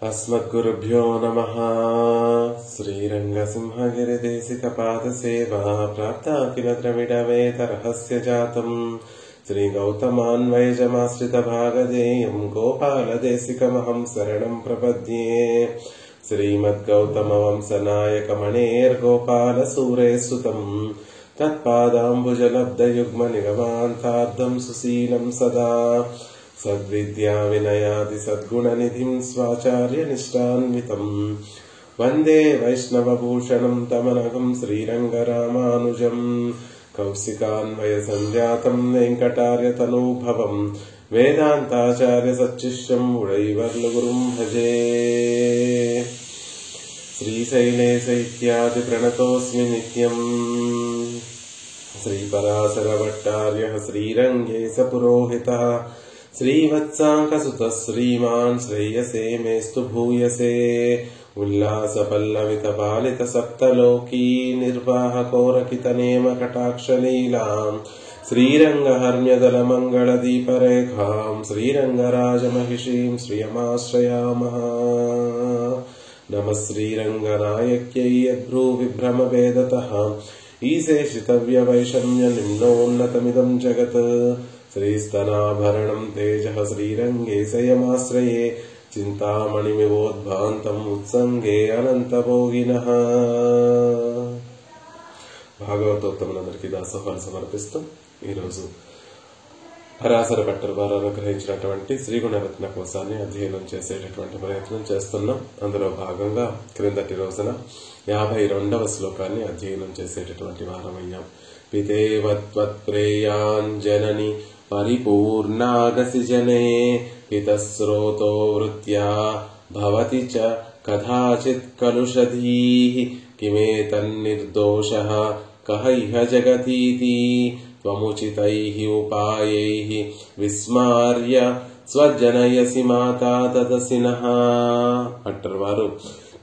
अस्मद्गुरुभ्यो नमः। श्रीरङ्गसिंहगिरिदेशिकपादसेवा प्राप्ता किल द्रविडवेदरहस्य जातम् श्रीगौतमान्वयजमाश्रितभागधेयम् गोपालदेशिकमहं शरणं प्रपद्ये। श्रीमद्गौतमवंशनायकमणेर्गोपालसूरेसुतम् तत्पादाम्बुजलब्धयुग्मनिगमान्तार्धं सुशीलं सदा सद्विद्या विनयादि सद्गुणनिधिं स्वाचार्यनिष्ठान्वितं वन्दे वैष्णवभूषणं तमनघं श्रीरङ्गरामानुजं कौशिकान्वयसञ्जातं वेङ्कटार्यतनूभवं वेदान्ताचार्यसच्शिष्यं उडैवर्लुगुरुं भजे। श्रीशैलेशैत्यादिप्रणतोऽस्मि नित्यम् श्रीपराशरभट्टार्यः श्रीरङ्गेशपुरोहितः श्रीवत्साङ्कसुतः श्रीमान् श्रेयसे मेस्तु भूयसे। उल्लासपल्लवितपालितसप्तलोकी निर्वाहकोरकितनेमकटाक्षलीलाम् श्रीरङ्गहर्म्यदलमङ्गलदीपरेखां श्रीरङ्गराजमहिषीं श्रियमाश्रयामः। नमः श्रीरङ्गनायक्यै यद्भ्रूविभ्रमवेदतः ईशेषितव्यवैषम्य निम्नोन्नतमिदं जगत् श्रीस्तनाभरणं तेजः श्रीरङ्गेशयमाश्रये चिन्तामणिमिवोद्भान्तम् उत्सङ्गे अनन्तभोगिनः। భాగవతోత్తములందరికీ దాసోహాలు సమర్పిస్తూ ఈరోజు పరాశర భట్టర్ వారు అనుగ్రహించినటువంటి శ్రీగుణరత్న కోశాన్ని అధ్యయనం చేసేటటువంటి ప్రయత్నం చేస్తున్నాం. అందులో భాగంగా క్రిందటి రోజున 52వ శ్లోకాన్ని అధ్యయనం చేసేటటువంటి వారమయ్యాం. పితేవత్వత్ప్రేయాञ्जननि పరిపూర్ణాగసి జనే పితస్రోతో వృత్యా భవతి చ కదాచిత్ కలుషధీః కిమేతన్నిర్దోషః కహ ఇహ జగతీతి త్వముచితైః ఉపాయైః విస్మార్య స్వజనయసి మాతా తదసినః. అంటారు వారు,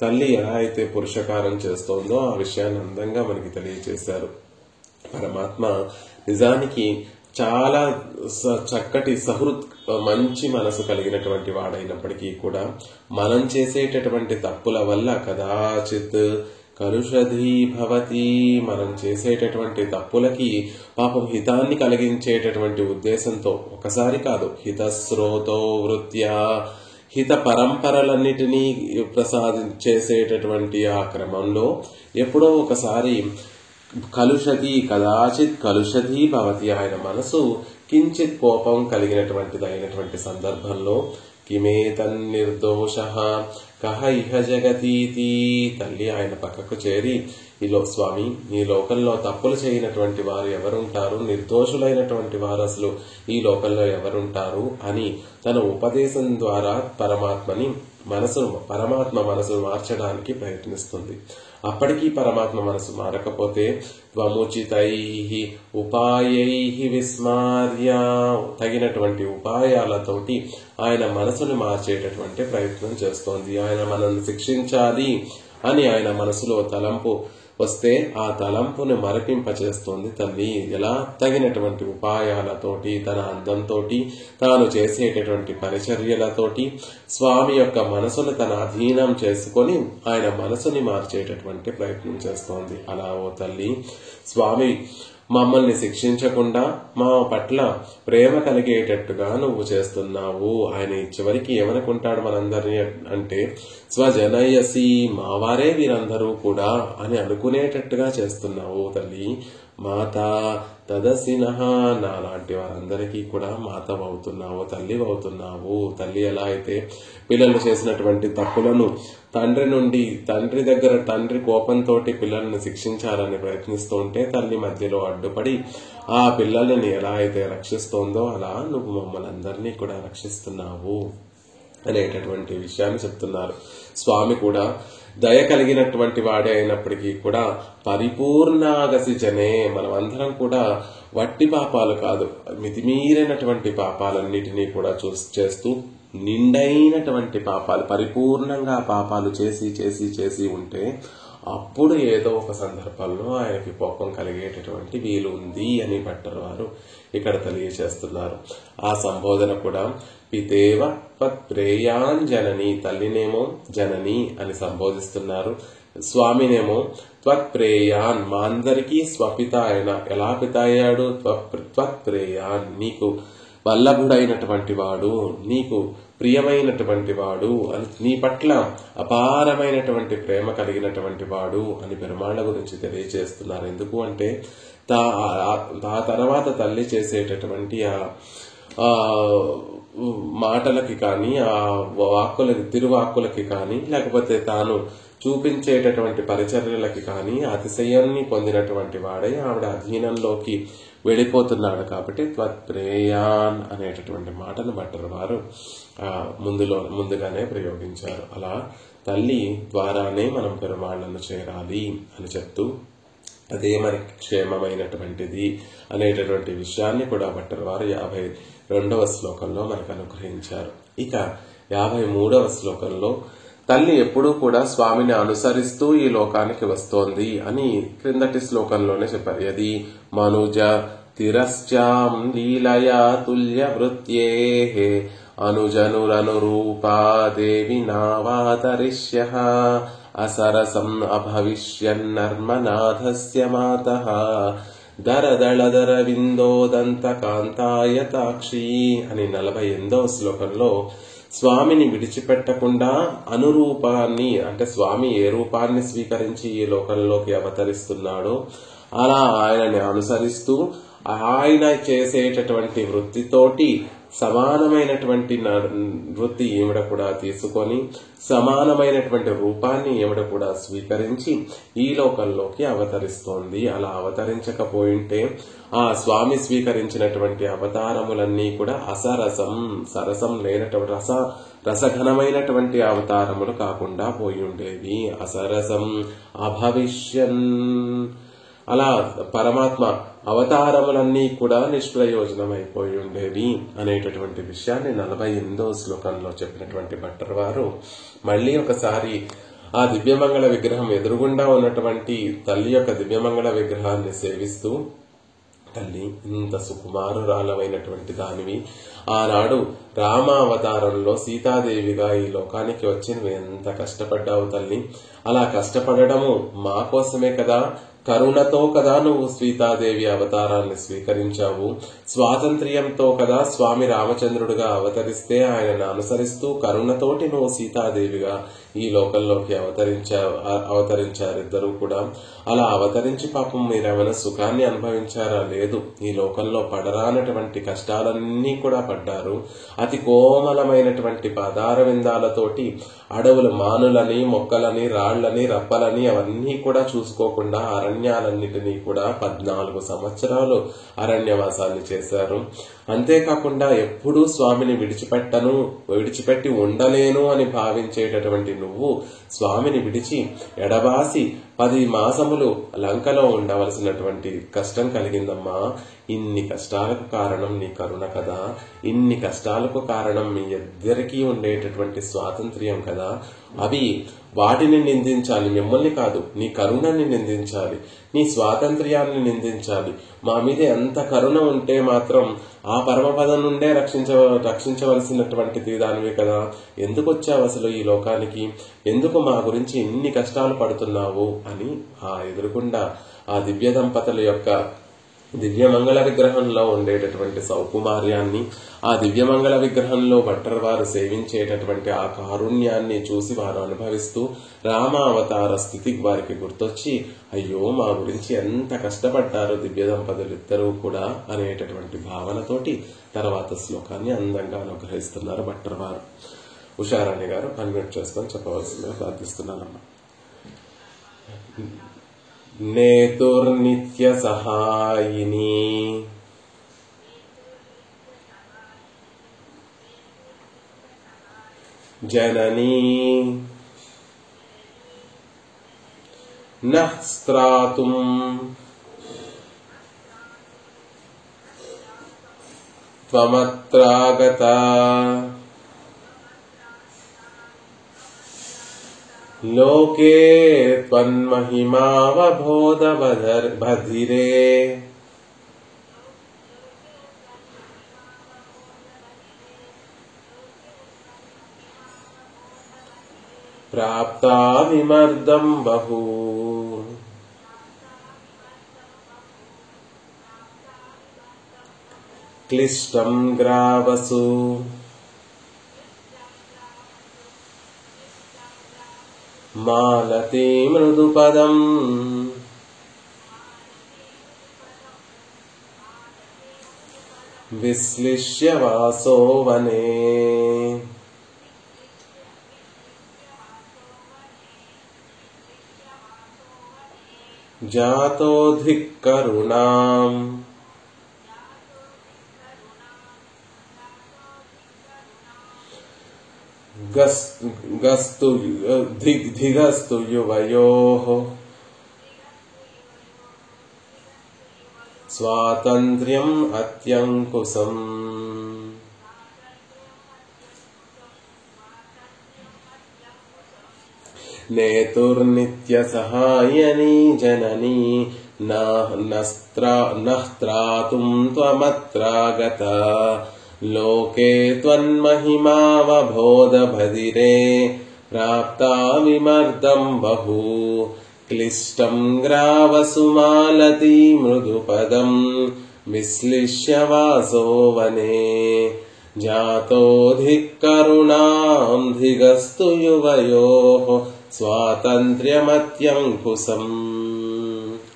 తల్లి ఎలా అయితే పురుషకారం చేస్తోందో ఆ విషయాన్ని అందంగా మనకి తెలియజేశారు. పరమాత్మ నిజానికి చాలా చక్కటి సహృత్ మంచి మనసు కలిగినటువంటి వాడైనప్పటికీ కూడా మనం చేసేటటువంటి తప్పుల వల్ల కదాచిత్ కలుషధీ భవతి, మనం చేసేటటువంటి తప్పులకి పాపం హితాన్ని కలిగించేటటువంటి ఉద్దేశంతో ఒకసారి కాదు, హితస్రోతో వృత్యా హిత పరంపరలన్నిటినీ ప్రసాదించేసేటటువంటి ఆ క్రమంలో ఎప్పుడో ఒకసారి కలుషతి కదాచిత్ కలుషధీ భవతి, ఆయన మనసు కించిత్ కోపం కలిగినటువంటిదైనటువంటి సందర్భంలో కిమేతన్నిర్దోషః కహ ఇహ జగతీతి, తల్లి ఆయన పక్కకు చేరి స్వామి ఈ లోకంలో తప్పులు చేయనటువంటి వారు ఎవరుంటారు, నిర్దోషులైనటువంటి వారు అసలు ఈ లోకంలో ఎవరుంటారు అని తన ఉపదేశం ద్వారా పరమాత్మ మనసును మార్చడానికి ప్రయత్నిస్తుంది. అప్పటికీ పరమాత్మ మనసు మారకపోతే త్వముచితైః ఉపాయైః విస్మార్య, తగినటువంటి ఉపాయాలతోటి ఆయన మనసును మార్చేటటువంటి ప్రయత్నం చేస్తోంది. ఆయన మనల్ని శిక్షించాలి అని ఆయన మనసులో తలంపు వస్తే ఆ తలంపును మరపింపచేస్తోంది తల్లి. ఎలా తగినటువంటి ఉపాయాలతోటి, తన అందంతో, తాను చేసేటటువంటి పరిచర్యలతోటి స్వామి యొక్క మనసును తన అధీనం చేసుకొని ఆయన మనసుని మార్చేటటువంటి ప్రయత్నం చేస్తోంది. అలా ఓ తల్లి, స్వామి మమ్మల్ని శిక్షించకుండా మా పట్ల ప్రేమ కలిగేటట్టుగా నువ్వు చేస్తున్నావు. ఆయన చివరికి ఏమనుకుంటాడు మనందరినీ అంటే స్వజనయసి, మావారే వీరందరూ కూడా అని అనుకునేటట్టుగా చేస్తున్నావు తల్లి. మాత తదసినః, నాలాంటి వారందరికీ కూడా మాత అవుతున్నావు, తల్లి అవుతున్నావు. తల్లి ఎలా అయితే పిల్లలు చేసినటువంటి తప్పులను తండ్రి దగ్గర తండ్రి కోపంతో పిల్లల్ని శిక్షించాలని ప్రయత్నిస్తూ ఉంటే తల్లి మధ్యలో అడ్డుపడి ఆ పిల్లల్ని ఎలా అయితే రక్షిస్తోందో అలా నువ్వు మమ్మల్ని అందరినీ కూడా రక్షిస్తున్నావు అనేటటువంటి విషయాన్ని చెప్తున్నారు. స్వామి కూడా దయ కలిగినటువంటి వాడే అయినప్పటికీ కూడా పరిపూర్ణాగసి జనే, మనమందరం కూడా వట్టి పాపాలు కాదు, మితిమీరినటువంటి పాపాలన్నిటినీ కూడా చేస్తూ నిండైనటువంటి పాపాలు, పరిపూర్ణంగా పాపాలు చేసి చేసి చేసి ఉంటే అప్పుడు ఏదో ఒక సందర్భంలో ఆయనకి కోపం కలిగేటటువంటి వీలు ఉంది అని భట్టర్ వారు ఇక్కడ తెలియజేస్తున్నారు. ఆ సంబోధన కూడా పితేవ త్వత్ప్రేయాన్ జనని, తల్లినేమో జనని అని సంబోధిస్తున్నారు, స్వామినేమో త్వత్ప్రేయాన్, మా అందరికీ స్వపిత ఆయన. ఎలా పిత అయ్యాడు? త్వత్ప్రేయాన్, నీకు వల్లభుడైనటువంటి వాడు, నీకు ప్రియమైనటువంటి వాడు అని, నీ పట్ల అపారమైనటువంటి ప్రేమ కలిగినటువంటి వాడు అని పెరుమాళ్ల గురించి తెలియజేస్తున్నారు. ఎందుకు అంటే ఆ తర్వాత తల్లి చేసేటటువంటి ఆ మాటలకి కానీ, ఆ వాక్కులకి, తిరువాక్కులకి కానీ, లేకపోతే తాను చూపించేటటువంటి పరిచర్యలకి కానీ అతిశయాన్ని పొందినటువంటి వాడై ఆవిడ అధీనంలోకి వెళ్ళిపోతున్నాడు. కాబట్టి త్వత్ప్రేయాన్ అనేటటువంటి మాటను భట్టర్ వారు ముందుగానే ప్రయోగించారు. అలా తల్లి ద్వారానే మనం పెరుమాళ్లను చేరాలి అని చెప్తూ, అదే మనకి క్షేమమైనటువంటిది అనేటటువంటి విషయాన్ని కూడా భట్టర్ వారు 52వ శ్లోకంలో మనకు అనుగ్రహించారు. ఇక 53వ శ్లోకంలో తల్లి ఎప్పుడూ కూడా స్వామిని అనుసరిస్తూ ఈ లోకానికి వస్తోంది అని క్రిందటి శ్లోకంలోనే చెప్పారు. యది మనుజ తిరశ్చాం లీలయా తుల్య వృత్యేహే అనుజనురనురూపా దేవి నావాతరిష్యః అసరసం అభవిష్యన్నర్మనాథస్య మాతః దరదళదర విందోదంత కాంతాయతాక్షి అని 48వ శ్లోకంలో స్వామిని విడిచిపెట్టకుండా అనురూపాన్ని, అంటే స్వామి ఏ రూపాన్ని స్వీకరించి ఈ లోకంలోకి అవతరిస్తున్నాడో అలా ఆయనని అనుసరిస్తూ ఆయన చేసేటటువంటి వృత్తితోటి సమానమైనటువంటి వృత్తి ఈవిడ కూడా తీసుకొని సమానమైనటువంటి రూపాన్ని ఈవిడ కూడా స్వీకరించి ఈ లోకంలోకి అవతరిస్తోంది. అలా అవతరించకపోయింటే ఆ స్వామి స్వీకరించినటువంటి అవతారములన్నీ కూడా సరసం లేనటువంటి రసఘనమైనటువంటి అవతారములు కాకుండా పోయి ఉండేవి. అసరసం అభవిష్యన్, అలా పరమాత్మ అవతారములన్నీ కూడా నిష్ప్రయోజనమైపోయి ఉండేవి అనేటటువంటి విషయాన్ని 48వ శ్లోకంలో చెప్పినటువంటి భట్టర్ వారు మళ్లీ ఒకసారి ఆ దివ్యమంగళ విగ్రహం ఎదురుగుండా ఉన్నటువంటి తల్లి యొక్క దివ్యమంగళ విగ్రహాన్ని సేవిస్తూ, తల్లి ఇంత సుకుమారురాలమైనటువంటి దానివి, ఆనాడు రామ అవతారంలో సీతాదేవిగా ఈ లోకానికి వచ్చి నువ్వు ఎంత కష్టపడ్డావు తల్లి, అలా కష్టపడము మా కోసమే కదా, కరుణతో కదా నువ్వు సీతాదేవి అవతారాన్ని స్వీకరించావు, స్వాతంత్ర్యంతో కదా స్వామి రామచంద్రుడిగా అవతరిస్తే ఆయనను అనుసరిస్తూ కరుణతోటి నువ్వు సీతాదేవిగా ఈ లోకంలోకి అవతరించారు ఇద్దరు కూడా. అలా అవతరించి పాపం మీరేమైనా సుఖాన్ని అనుభవించారా? లేదు. ఈ లోకంలో పడరానటువంటి కష్టాలన్నీ కూడా పడ్డారు. అతి కోమలమైనటువంటి పాదార విందాలతోటి అడవులు మానులని, మొక్కలని, రాళ్లని, రప్పలని అవన్నీ కూడా చూసుకోకుండా అరణ్యాలన్నిటినీ కూడా 14 సంవత్సరాలు అరణ్యవాసాన్ని చేశారు. అంతేకాకుండా ఎప్పుడూ స్వామిని విడిచిపెట్టి ఉండలేను అని భావించేటటువంటి నువ్వు స్వామిని విడిచి ఎడబాసి 10 మాసములు లంకలో ఉండవలసినటువంటి కష్టం కలిగిందమ్మా. ఇన్ని కష్టాలకు కారణం నీ కరుణ కదా, ఇన్ని కష్టాలకు కారణం మీ ఇద్దరికీ ఉండేటటువంటి స్వాతంత్ర్యం కదా. వాటిని నిందించాలి, మిమ్మల్ని కాదు, నీ కరుణని నిందించాలి, నీ స్వాతంత్ర్యాన్ని నిందించాలి. మా మీద ఎంత కరుణ ఉంటే మాత్రం ఆ పరమపదం నుండే రక్షించవలసినటువంటి దానివే కదా. ఎందుకు వచ్చావు అసలు ఈ లోకానికి, ఎందుకు మా గురించి ఇన్ని కష్టాలు పడుతున్నావు అని ఆ ఎదురుకుండా ఆ దివ్య దంపతుల యొక్క దివ్యమంగళ విగ్రహంలో ఉండేటటువంటి సౌకుమార్యాన్ని, ఆ దివ్యమంగళ విగ్రహంలో భట్టర్ వారు సేవించేటటువంటి ఆ కారుణ్యాన్ని చూసి వారు అనుభవిస్తూ రామ అవతార స్థితికి వారికి గుర్తొచ్చి, అయ్యో మా గురించి ఎంత కష్టపడ్డారు దివ్య దంపతులు ఇద్దరూ కూడా అనేటటువంటి భావనతోటి తర్వాత శ్లోకాన్ని అందంగా అనుగ్రహిస్తున్నారు భట్టర్ వారు. ఉషారాణి గారు అన్మ్యూట్ చేసుకొని చెప్పవలసిందిగా ప్రార్థిస్తున్నానమ్మా. నేతుర్నిత్య సహాయిని జననీ నః స్త్రాతుం త్వమత్రాగతా లోకే త్వన్మహిమావబోధ బధిరే ప్రాప్తా విమర్దం బహు క్లిష్టం గ్రావసు మాలతి మృదుపదం విశ్లిష్య వాసో వనే జాతో ధిక్కరుణాం ధిగస్తు యువయోః స్వాతంత్ర్యం అత్యంకుశం నేతుర్నిత్య సహాయనీ జననీ నస్త్రాతుం త్వమత్రాగత లోకే త్వన్మహిమావబోధబధిరే ప్రాప్తా విమర్దం బహు క్లిష్టం గ్రావసు మాలతి మృదుపదం విశ్లిష్య వాసో వనే జాతో ధిక్కరుణాం ధిగస్తు యువయోః స్వాతంత్ర్యమత్యంకుశం.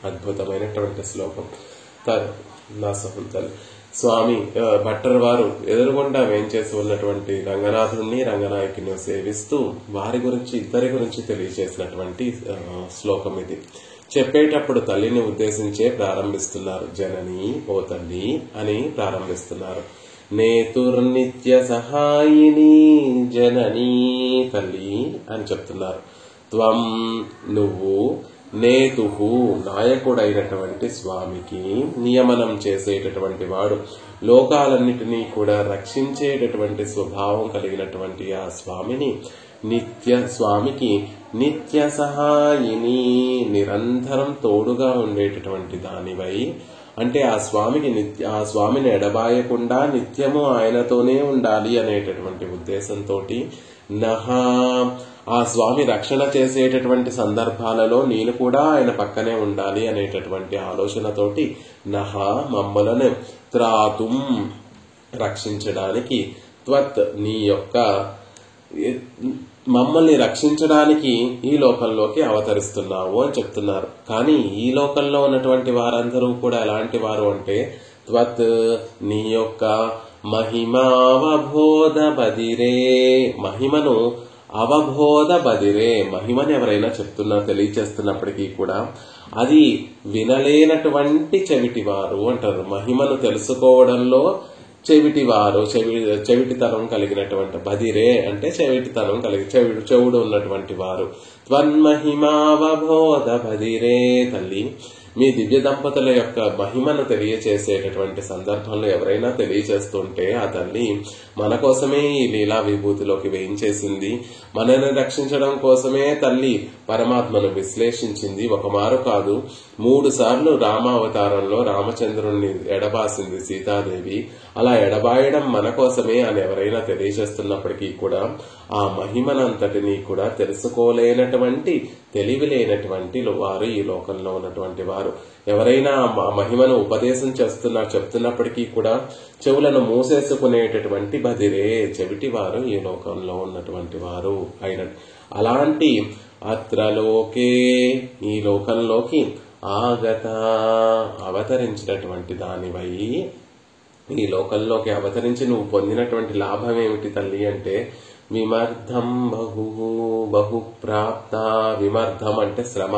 అద్భుతమైనటువంటి శ్లోకం. నా సహోదరు స్వామి భట్టర్ వారు ఎదురుగుండా వేంచేసి ఉన్నటువంటి రంగనాథుడిని రంగనాయకుని సేవిస్తూ వారి గురించి ఇద్దరి గురించి తెలియజేసినటువంటి శ్లోకం ఇది. చెప్పేటప్పుడు తల్లిని ఉద్దేశించే ప్రారంభిస్తున్నారు. జనని ఓ తల్లి అని ప్రారంభిస్తున్నారు. నేతుర్నిత్య సహాయిని జననీ తల్లి అని చెప్తున్నారు. త్వం నువ్వు, నేతుహు నాయకుడైనటువంటి స్వామికి నియమనం చేసేటటువంటి వాడు, లోకాలన్నిటినీ కూడా రక్షించేటటువంటి స్వభావం కలిగినటువంటి ఆ స్వామిని స్వామికి నిత్య సహాయిని నిరంతరం తోడుగా ఉండేటటువంటి దానివై, అంటే ఆ స్వామిని ఎడబాయకుండా నిత్యము ఆయనతోనే ఉండాలి అనేటటువంటి ఉద్దేశంతో నహా ఆ స్వామి రక్షణ చేసేటటువంటి సందర్భాలలో నేను కూడా ఆయన పక్కనే ఉండాలి అనేటటువంటి ఆలోచనతోటి నహా మమ్మలను త్రాతుం రక్షించడానికి త్వత్ నీ యొక్క మమ్మల్ని రక్షించడానికి ఈ లోకంలోకి అవతరిస్తున్నావు అని చెప్తున్నారు. కానీ ఈ లోకంలో ఉన్నటువంటి వారందరూ కూడా ఎలాంటి వారు అంటే త్వత్ నీ యొక్క మహిమావబోధ బదిరే మహిమను అవబోధ బదిరే మహిమని ఎవరైనా తెలియచేస్తున్నప్పటికీ కూడా అది వినలేనటువంటి చెవిటివారు అంటారు. మహిమను తెలుసుకోవడంలో చెవిటివారు, చెవిటితనం కలిగినటువంటి బదిరే అంటే చెవిటితనం చెవుడు ఉన్నటువంటి వారు. త్వన్మహిమావబోధ బదిరే తల్లి, మీ దివ్య దంపతుల యొక్క మహిమను తెలియచేసేటటువంటి సందర్భంలో ఎవరైనా తెలియచేస్తుంటే ఆ తల్లి మన కోసమే ఈ లీలా విభూతిలోకి వేయించేసింది. మనల్ని రక్షించడం కోసమే తల్లి పరమాత్మను విశ్లేషించింది. ఒకమారు కాదు 3 సార్లు రామావతారంలో రామచంద్రుణ్ణి ఎడబాసింది సీతాదేవి. అలా ఎడబాయడం మన కోసమే అని ఎవరైనా తెలియజేస్తున్నప్పటికీ కూడా ఆ మహిమనంతటినీ కూడా తెలుసుకోలేనటువంటి తెలివి లేనటువంటి వారు ఈ లోకంలో ఉన్నటువంటి వారు. ఎవరైనా ఆ మహిమను ఉపదేశం చెప్తున్నప్పటికీ కూడా చెవులను మూసేసుకునేటటువంటి బదిరే చెవిటి వారు ఈ లోకంలో ఉన్నటువంటి వారు అయిన అలాంటి అత్రలోకే ఈ లోకంలోకి ఆగత అవతరించినటువంటి దానివై ఈ లోకంలోకి అవతరించి నువ్వు పొందినటువంటి లాభం ఏమిటి తల్లి అంటే విమర్ధం బహు ప్రాప్త. విమర్ధం అంటే శ్రమ,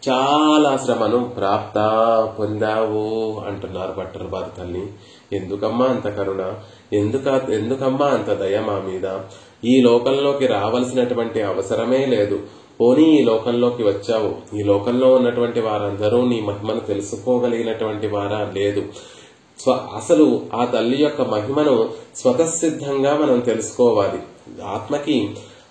చాలా శ్రమను ప్రాప్త పొందావు అంటున్నారు భట్టర్ వారి తల్లి. ఎందుకమ్మా అంత కరుణ, ఎందుకమ్మా అంత దయ మా మీద? ఈ లోకంలోకి రావాల్సినటువంటి అవసరమే లేదు, పోనీ ఈ లోకంలోకి వచ్చావు. ఈ లోకంలో ఉన్నటువంటి వారందరూ నీ మహిమను తెలుసుకోగలిగినటువంటి వారా? లేదు. అసలు ఆ తల్లి యొక్క మహిమను స్వతసిద్ధంగా మనం తెలుసుకోవాలి. ఆత్మకి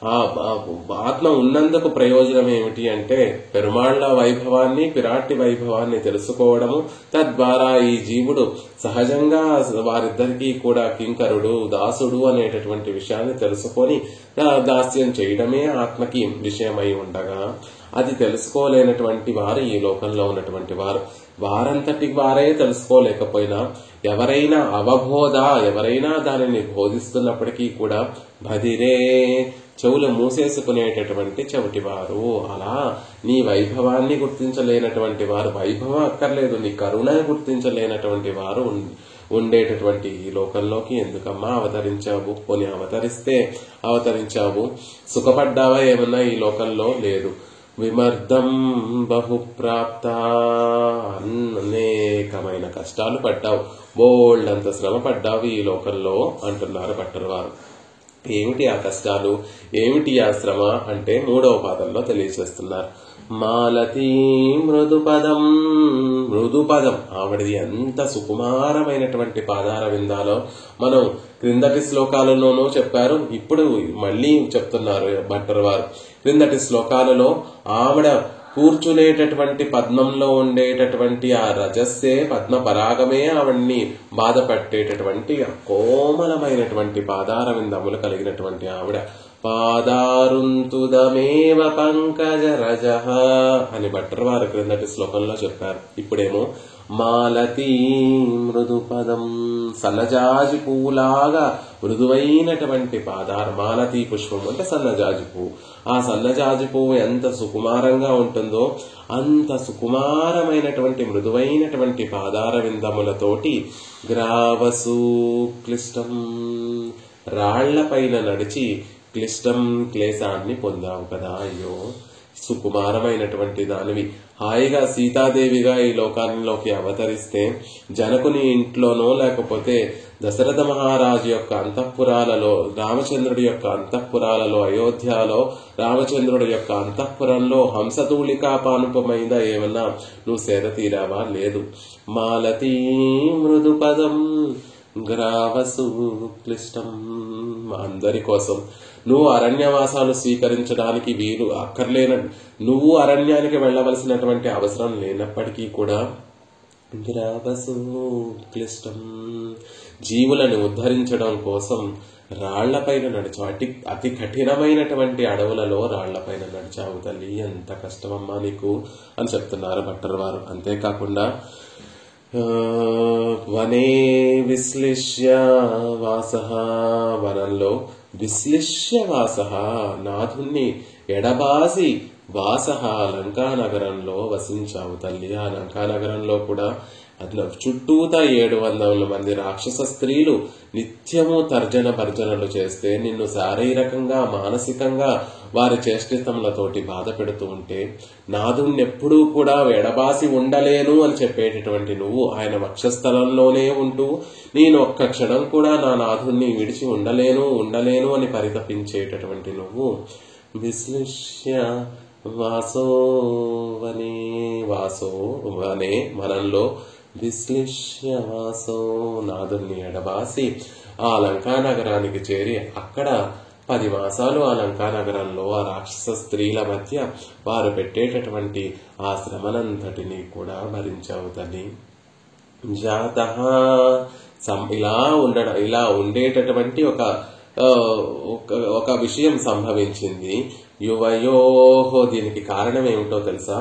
ఆత్మ ఉన్నందుకు ప్రయోజనం ఏమిటి అంటే పెరుమాళ్ల వైభవాన్ని, పిరాట్టి వైభవాన్ని తెలుసుకోవడము. తద్వారా ఈ జీవుడు సహజంగా వారిద్దరికీ కూడా కింకరుడు, దాసుడు అనేటటువంటి విషయాన్ని తెలుసుకొని దాస్యం చేయడమే ఆత్మకి విషయమై ఉండగా, అది తెలుసుకోలేనటువంటి వారు ఈ లోకంలో ఉన్నటువంటి వారు. వారంతటి వారే తెలుసుకోలేకపోయినా ఎవరైనా ఎవరైనా దానిని బోధిస్తున్నప్పటికీ కూడా బదిరే, చెవులు మూసేసుకునేటటువంటి చెవిటివారు. అలా నీ వైభవాన్ని గుర్తించలేనటువంటి వారు, వైభవం అక్కర్లేదు, నీ కరుణ గుర్తించలేనటువంటి వారు ఉండేటటువంటి ఈ లోకంలోకి ఎందుకమ్మా అవతరించావు? పోనీ అవతరించావు, సుఖపడ్డావా ఏమన్నా ఈ లోకంలో? లేదు. విమర్దం బహుప్రాప్త, అనేకమైన కష్టాలు పడ్డావు, బోల్డంత శ్రమ పడ్డావు ఈ లోకంలో అంటున్నారు భట్టర్ వారు. ఏమిటి ఆ కష్టాలు, ఏమిటి ఆ శ్రమ అంటే 3వ పాదంలో తెలియజేస్తున్నారు. మాలతీ మృదుపదం, మృదుపదం ఆవిడది ఎంత సుకుమారమైనటువంటి పాదార విందాలో మనం క్రిందటి శ్లోకాలలోనూ చెప్పారు, ఇప్పుడు మళ్ళీ చెప్తున్నారు భట్టర్ వారు. క్రిందటి శ్లోకాలలో ఆవిడ కూర్చునేటటువంటి పద్మంలో ఉండేటటువంటి ఆ రజస్సే, పద్మ పరాగమే ఆవిడ్ని బాధపట్టేటటువంటి కోమలమైనటువంటి పాదార విందములు కలిగినటువంటి ఆవిడ. పాదారుంతుదమేవ పంకజ రజః అని భట్టర్ వారు క్రిందటి శ్లోకంలో చెప్పారు. ఇప్పుడేమో మాలతీ మృదుపదం, సన్నజాజి పువ్వులాగా మృదువైనటువంటి పాదారు. మాలతీ పుష్పం అంటే సన్నజాజి పువ్వు. ఆ సన్నజాజి పువ్వు ఎంత సుకుమారంగా ఉంటుందో అంత సుకుమారమైనటువంటి మృదువైనటువంటి పాదార విందములతోటి గ్రావసు క్లిష్టం, రాళ్లపైన నడిచి క్లిష్టం, క్లేశాన్ని పొందావు కదా. అయ్యో, సుకుమారమైనటువంటి దానివి హాయిగా సీతాదేవిగా ఈ లోకాల్లోకి అవతరిస్తే జనకుని ఇంట్లోనో లేకపోతే దశరథ మహారాజు యొక్క అంతఃపురాలలో, రామచంద్రుడి యొక్క అంతఃపురాలలో, అయోధ్యలో రామచంద్రుడి యొక్క అంతఃపురంలో హంసతూళికా పానుపమైన ఏమన్నా నువ్వు సేద తీరావా? లేదు. మాలతీ మృదుపదం గ్రావసు క్లిష్టం, అందరి కోసం నువ్వు అరణ్యవాసాలు స్వీకరించడానికి వీలు అక్కర్లేన, నువ్వు అరణ్యానికి వెళ్లవలసినటువంటి అవసరం లేనప్పటికీ కూడా గ్రావసు క్లిష్టం, జీవులను ఉద్ధరించడం కోసం రాళ్లపైన నడిచావు. అతి కఠినమైనటువంటి అడవులలో రాళ్లపైన నడిచావు తల్లి, ఎంత కష్టమమ్మా నీకు అని చెప్తున్నారు భట్టర్ వారు. అంతేకాకుండా వనే విశ్లిష్య వాసః, వనంలో విశ్లిష్య వాసః, నాథుణ్ణి ఎడబాసి వాసః, లంకానగరంలో వసించావు తల్లి. ఆ లంకానగరంలో కూడా చుట్టూత 700 మంది రాక్షస స్త్రీలు నిత్యము తర్జన భర్జనలు చేస్తే నిన్ను శారీరకంగా, మానసికంగా వారి చేష్టితములతోటి బాధ పెడుతూ ఉంటే నాథుణ్ణెప్పుడూ కూడా ఎడబాసి ఉండలేను అని చెప్పేటటువంటి నువ్వు, ఆయన వక్షస్థలంలోనే ఉంటూ నేను ఒక్క క్షణం కూడా నా నాథుణ్ణి విడిచి ఉండలేను అని పరితపించేటటువంటి నువ్వు విశ్లిష్య వాసో వనే, వాసో వనే వనంలో విశ్లిష్య వాసో, నాథుణ్ణి ఎడబాసి ఆ లంకానగరానికి చేరి అక్కడ 10 మాసాలు ఆ లంకానగరంలో ఆ రాక్షస స్త్రీల మధ్య వారు పెట్టేటటువంటి ఆ శ్రమనంతటినీ కూడా భరించావు తల్లి. జాతః, ఇలా ఉండేటటువంటి ఒక విషయం సంభవించింది. యువయోహో, దీనికి కారణం ఏమిటో తెలుసా?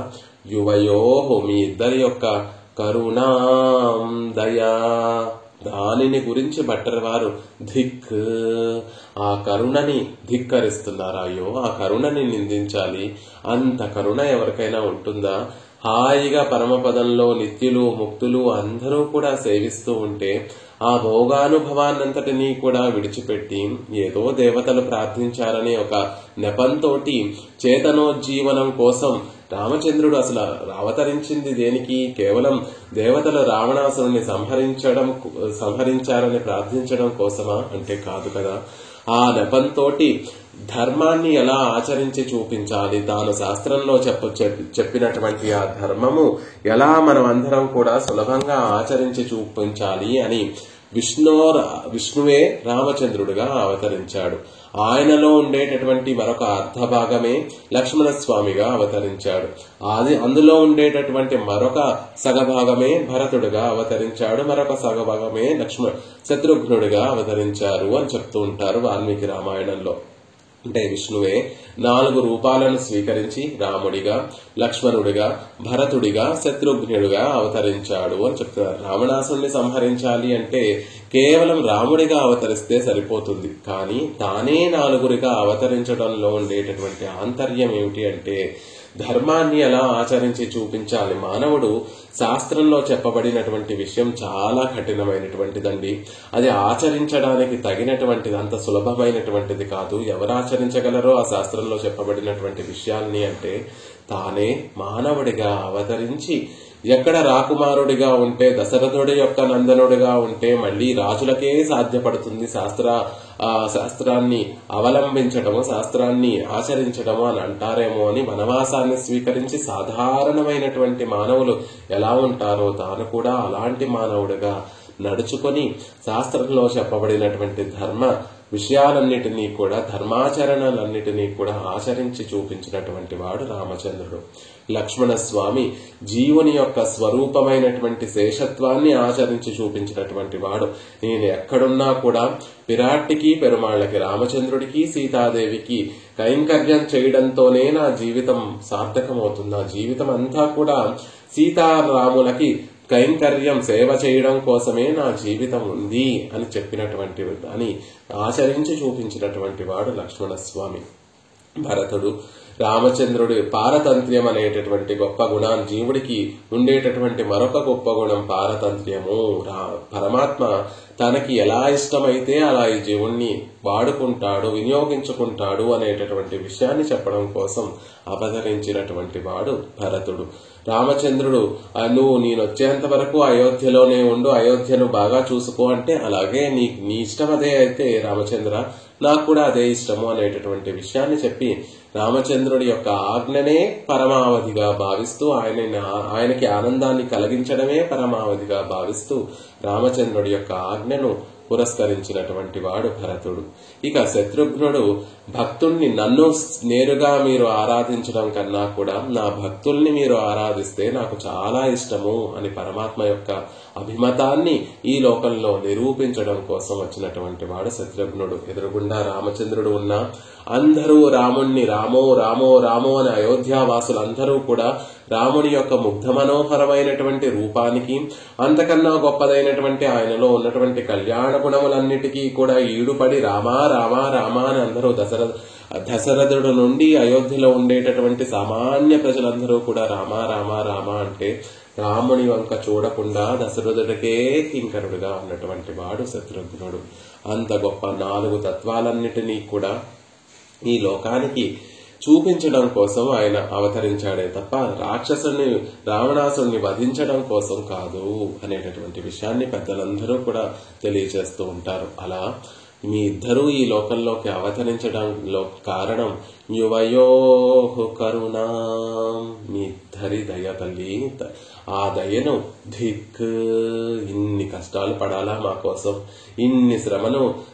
యువయోహో, మీ ఇద్దరి యొక్క కరుణాం దయా, దానిని గురించి భట్టర్ వారు ఆ కరుణని ధిక్కరిస్తున్నారు. అయ్యో, ఆ కరుణని నిందించాలి, అంత కరుణ ఎవరికైనా ఉంటుందా? హాయిగా పరమపదంలో నిత్యులు ముక్తులు అందరూ కూడా సేవిస్తూ ఉంటే ఆ భోగానుభవాన్నంతటినీ కూడా విడిచిపెట్టి ఏదో దేవతలు ప్రార్థించారనే ఒక నెపంతోటి చేతనోజ్జీవనం కోసం రామచంద్రుడు అసలు అవతరించింది దేనికి? కేవలం దేవతలు రావణాసురుణ్ణి సంహరించారని ప్రార్థించడం కోసమా అంటే కాదు కదా. ఆ నెపంతోటి ధర్మాన్ని ఎలా ఆచరించి చూపించాలి, తాను శాస్త్రంలో చెప్పినటువంటి ఆ ధర్మము ఎలా మనం అందరం కూడా సులభంగా ఆచరించి చూపించాలి అని విష్ణువే రామచంద్రుడిగా అవతరించాడు. ఆయనలో ఉండేటటువంటి మరొక అర్ధ భాగమే లక్ష్మణస్వామిగా అవతరించాడు. అందులో ఉండేటటువంటి మరొక సగభాగమే భరతుడిగా అవతరించాడు. మరొక సగభాగమే శత్రుఘ్నుడిగా అవతరించారు అని చెప్తూ ఉంటారు వాల్మీకి రామాయణంలో. అంటే విష్ణువే 4 రూపాలను స్వీకరించి రాముడిగా, లక్ష్మణుడిగా, భరతుడిగా, శత్రుఘ్నుడిగా అవతరించాడు అని చెప్తున్నారు. రావణాసురుణ్ణి సంహరించాలి అంటే కేవలం రాముడిగా అవతరిస్తే సరిపోతుంది. కానీ తానే 4గురిగా అవతరించడంలో ఉండేటటువంటి ఆంతర్యం ఏమిటి అంటే ధర్మాన్ని ఎలా ఆచరించి చూపించాలి. మానవుడు శాస్త్రంలో చెప్పబడినటువంటి విషయం చాలా కఠినమైనటువంటిదండి. అది ఆచరించడానికి తగినటువంటిది, అంత సులభమైనటువంటిది కాదు. ఎవరు ఆచరించగలరో ఆ శాస్త్రంలో చెప్పబడినటువంటి విషయాల్ని అంటే తానే మానవుడిగా అవతరించి ఎక్కడ రాకుమారుడిగా ఉంటే దశరథుడి యొక్క నందనుడిగా ఉంటే మళ్లీ రాజులకే సాధ్యపడుతుంది శాస్త్రాన్ని అవలంబించడము, శాస్త్రాన్ని ఆచరించడము అని అంటారేమో అని వనవాసాన్ని స్వీకరించి సాధారణమైనటువంటి మానవులు ఎలా ఉంటారో తాను కూడా అలాంటి మానవుడిగా నడుచుకొని శాస్త్రంలో చెప్పబడినటువంటి ధర్మ విషయాలన్నిటినీ కూడా, ధర్మాచరణలన్నిటినీ కూడా ఆచరించి చూపించినటువంటి వాడు రామచంద్రుడు. లక్ష్మణస్వామి జీవుని యొక్క స్వరూపమైనటువంటి శేషత్వాన్ని ఆచరించి చూపించినటువంటి వాడు. నేను ఎక్కడున్నా కూడా పిరాట్టికి, పెరుమాళ్లకి, రామచంద్రుడికి, సీతాదేవికి కైంకర్యం చేయడంతోనే నా జీవితం సార్థకమవుతుంది. నా జీవితం అంతా కూడా సీతారాములకి కైంకర్యం, సేవ చేయడం కోసమే నా జీవితం ఉంది అని చెప్పినటువంటి అని ఆచరించి చూపించినటువంటి వాడు లక్ష్మణస్వామి. భరతుడు రామచంద్రుడి పారతంత్ర్యం అనేటటువంటి గొప్ప గుణాన్ని, జీవుడికి ఉండేటటువంటి మరొక గొప్ప గుణం పారతంత్ర్యము. పరమాత్మ తనకి ఎలా ఇష్టమైతే అలా ఈ జీవుణ్ణి వాడుకుంటాడు, వినియోగించుకుంటాడు అనేటటువంటి విషయాన్ని చెప్పడం కోసం అవతరించినటువంటి వాడు భరతుడు. రామచంద్రుడు నేను వచ్చేంత వరకు అయోధ్యలోనే ఉండు, అయోధ్యను బాగా చూసుకో అంటే అలాగే నీ ఇష్టం అదే అయితే రామచంద్ర, నాకు కూడా అదే ఇష్టము అనేటటువంటి విషయాన్ని చెప్పి రామచంద్రుడి యొక్క ఆజ్ఞనే పరమావధిగా భావిస్తూ ఆయనకి ఆనందాన్ని కలిగించడమే పరమావధిగా భావిస్తూ రామచంద్రుడి యొక్క ఆజ్ఞను పురస్కరించినటువంటి వాడు భరతుడు. ఇక శత్రుఘ్నుడు భక్తుణ్ణి నన్ను నేరుగా మీరు ఆరాధించడం కన్నా కూడా నా భక్తుల్ని మీరు ఆరాధిస్తే నాకు చాలా ఇష్టము అని పరమాత్మ యొక్క అభిమతాన్ని ఈ లోకంలో నిరూపించడం కోసం వచ్చినటువంటి వాడు శత్రుఘ్నుడు. ఎదురుగుండా రామచంద్రుడు ఉన్నా అందరూ రాముణ్ణి రామో రామో రామో అని అయోధ్యావాసులందరూ కూడా రాముని యొక్క ముగ్ధ మనోహరమైనటువంటి రూపానికి, అంతకన్నా గొప్పదైనటువంటి ఆయనలో ఉన్నటువంటి కళ్యాణ గుణములన్నిటికీ కూడా ఈడుపడి రామా రామా రామా అని అందరూ దశరథుడు నుండి అయోధ్యలో ఉండేటటువంటి సామాన్య ప్రజలందరూ కూడా రామా రామా రామా అంటే రాముని వంక చూడకుండా దశరథుడికే కింకరుడుగా ఉన్నటువంటి వాడు శత్రుఘ్నుడు. అంత గొప్ప 4 తత్వాలన్నిటినీ కూడా ఈ లోకానికి చూపించడం కోసం ఆయన అవతరించాడే తప్ప రావణాసురుణ్ణి వధించడం కోసం కాదు అనేటటువంటి విషయాన్ని పెద్దలందరూ కూడా తెలియజేస్తూ ఉంటారు. అలా మీ ఇద్దరూ ఈ లోకంలోకి అవతరించడంలో కారణం యువయోహు కరుణ, మీ ఇద్దరి దయ తల్లి. ఆ దయను ధిక్, ఇన్ని కష్టాలు పడాలా మా కోసం, ఇన్ని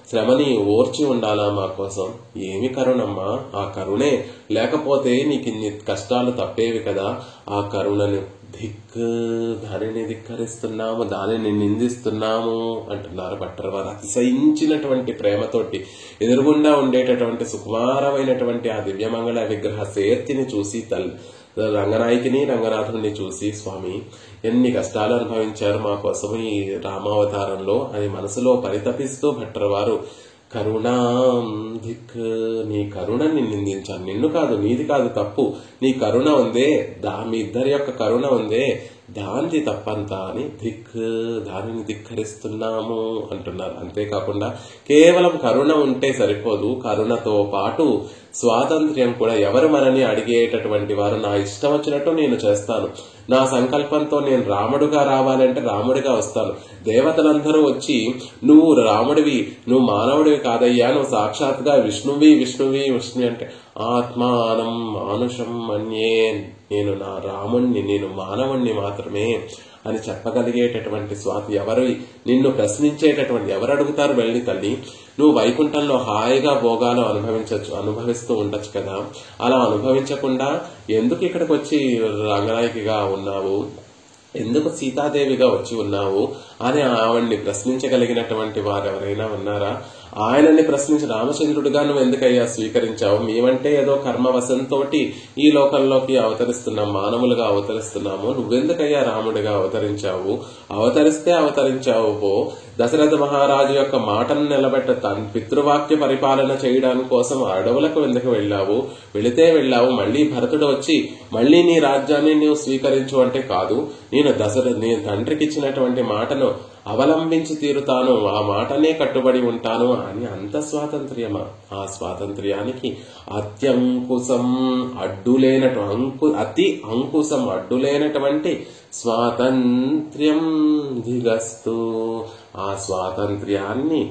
శ్రమని ఓర్చి ఉండాలా మా కోసం, ఏమి కరుణమ్మా, ఆ కరుణే లేకపోతే నీకు ఇన్ని కష్టాలు తప్పేవి కదా, ఆ కరుణను ధిక్, దానిని ధిక్కరిస్తున్నాము, దానిని నిందిస్తున్నాము అంటున్నారు భట్టర్ వారు. అతిశయించినటువంటి ప్రేమతోటి ఎదురుగుండా ఉండేటటువంటి సుకుమారమైనటువంటి ఆ దివ్యమంగళ విగ్రహ శేర్తిని చూసి రంగనాయకిని రంగనాథుని చూసి స్వామి ఎన్ని కష్టాలు అనుభవించారు మా కోసం ఈ రామావతారంలో అని మనసులో పరితపిస్తూ భట్టర్ వారు కరుణా ధిక్, నీ కరుణని నిందించాను, నిన్ను కాదు, నీది కాదు తప్పు, నీ కరుణ ఉందే, మీ ఇద్దరి యొక్క కరుణ ఉందే, దానిది తప్పంతా అని ధిక్, దానిని ధిక్కరిస్తున్నాము అంటున్నారు. అంతేకాకుండా కేవలం కరుణ ఉంటే సరిపోదు, కరుణతో పాటు స్వాతంత్ర్యం కూడా. ఎవరు మనని అడిగేటటువంటి వారు నా ఇష్టం వచ్చినట్టు నేను చేస్తాను, నా సంకల్పంతో నేను రాముడుగా రావాలంటే రాముడిగా వస్తాను. దేవతలందరూ వచ్చి నువ్వు రాముడివి, నువ్వు మానవుడివి కాదయ్యా, నువ్వు సాక్షాత్గా విష్ణువి అంటే ఆత్మానం మానుషం మన్యే, నేను నా రాముణ్ణి, నేను మానవుణ్ణి మాత్రమే అని చెప్పగలిగేటటువంటి స్వాతి ఎవరు నిన్ను ప్రశ్నించేటటువంటి ఎవరు అడుగుతారు వెళ్ళి తల్లి? నువ్వు వైకుంఠంలో హాయిగా భోగాలు అనుభవిస్తూ ఉండొచ్చు కదా, అలా అనుభవించకుండా ఎందుకు ఇక్కడికి వచ్చి రంగనాయకిగా ఉన్నావు, ఎందుకు సీతాదేవిగా వచ్చి ఉన్నావు అని ఆవిడ్ని ప్రశ్నించగలిగినటువంటి వారు ఎవరైనా ఉన్నారా? ఆయనని ప్రశ్నించి రామచంద్రుడిగా నువ్వు ఎందుకయ్యా స్వీకరించావు? మేమంటే ఏదో కర్మవశంతోటి ఈ లోకంలోకి అవతరిస్తున్నాం, మానవులుగా అవతరిస్తున్నాము, నువ్వెందుకయ్యా రాముడిగా అవతరించావు? అవతరించావు పో. దశరథ మహారాజు యొక్క మాటను నిలబెట్ట తన పితృవాక్య పరిపాలన చేయడానికి కోసం అడవులకు ఎందుకు వెళ్ళావు? వెళితే వెళ్ళావు, మళ్లీ భరతుడు వచ్చి మళ్లీ నీ రాజ్యాన్ని నువ్వు స్వీకరించు అంటే కాదు, నేను తండ్రికి ఇచ్చినటువంటి మాటను అవలంబించి తీరుతాను, ఆ మాటనే కట్టుబడి ఉంటాను అని అంత స్వాతంత్ర్యమా? ఆ స్వాతంత్ర్యానికి అత్యంకుశం అడ్డులేనటువంటి స్వాతంత్ర్యం ధిగస్తు, ఆ స్వాతంత్ర్యాన్ని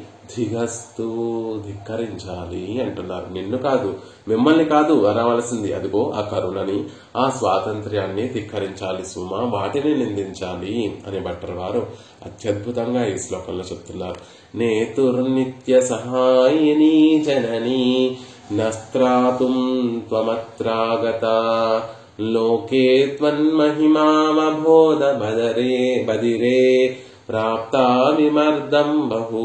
ధిక్కరించాలి అంటున్నారు. నిన్ను కాదు, మిమ్మల్ని కాదు అనవలసింది, అదిగో ఆ కరుణని, ఆ స్వాతంత్ర్యాన్ని ధిక్కరించాలి సుమా, వాటిని నిందించాలి అని భట్టర్ వారు అత్యద్భుతంగా ఈ శ్లోకంలో చెప్తున్నారు. నేతుర్నిత్య సహాయిని జనని నస్త్రాతుం త్వమత్రాగత లోకే త్వన్మహిమావబోధ బదిరే ప్రాప్తా విమర్దం బహు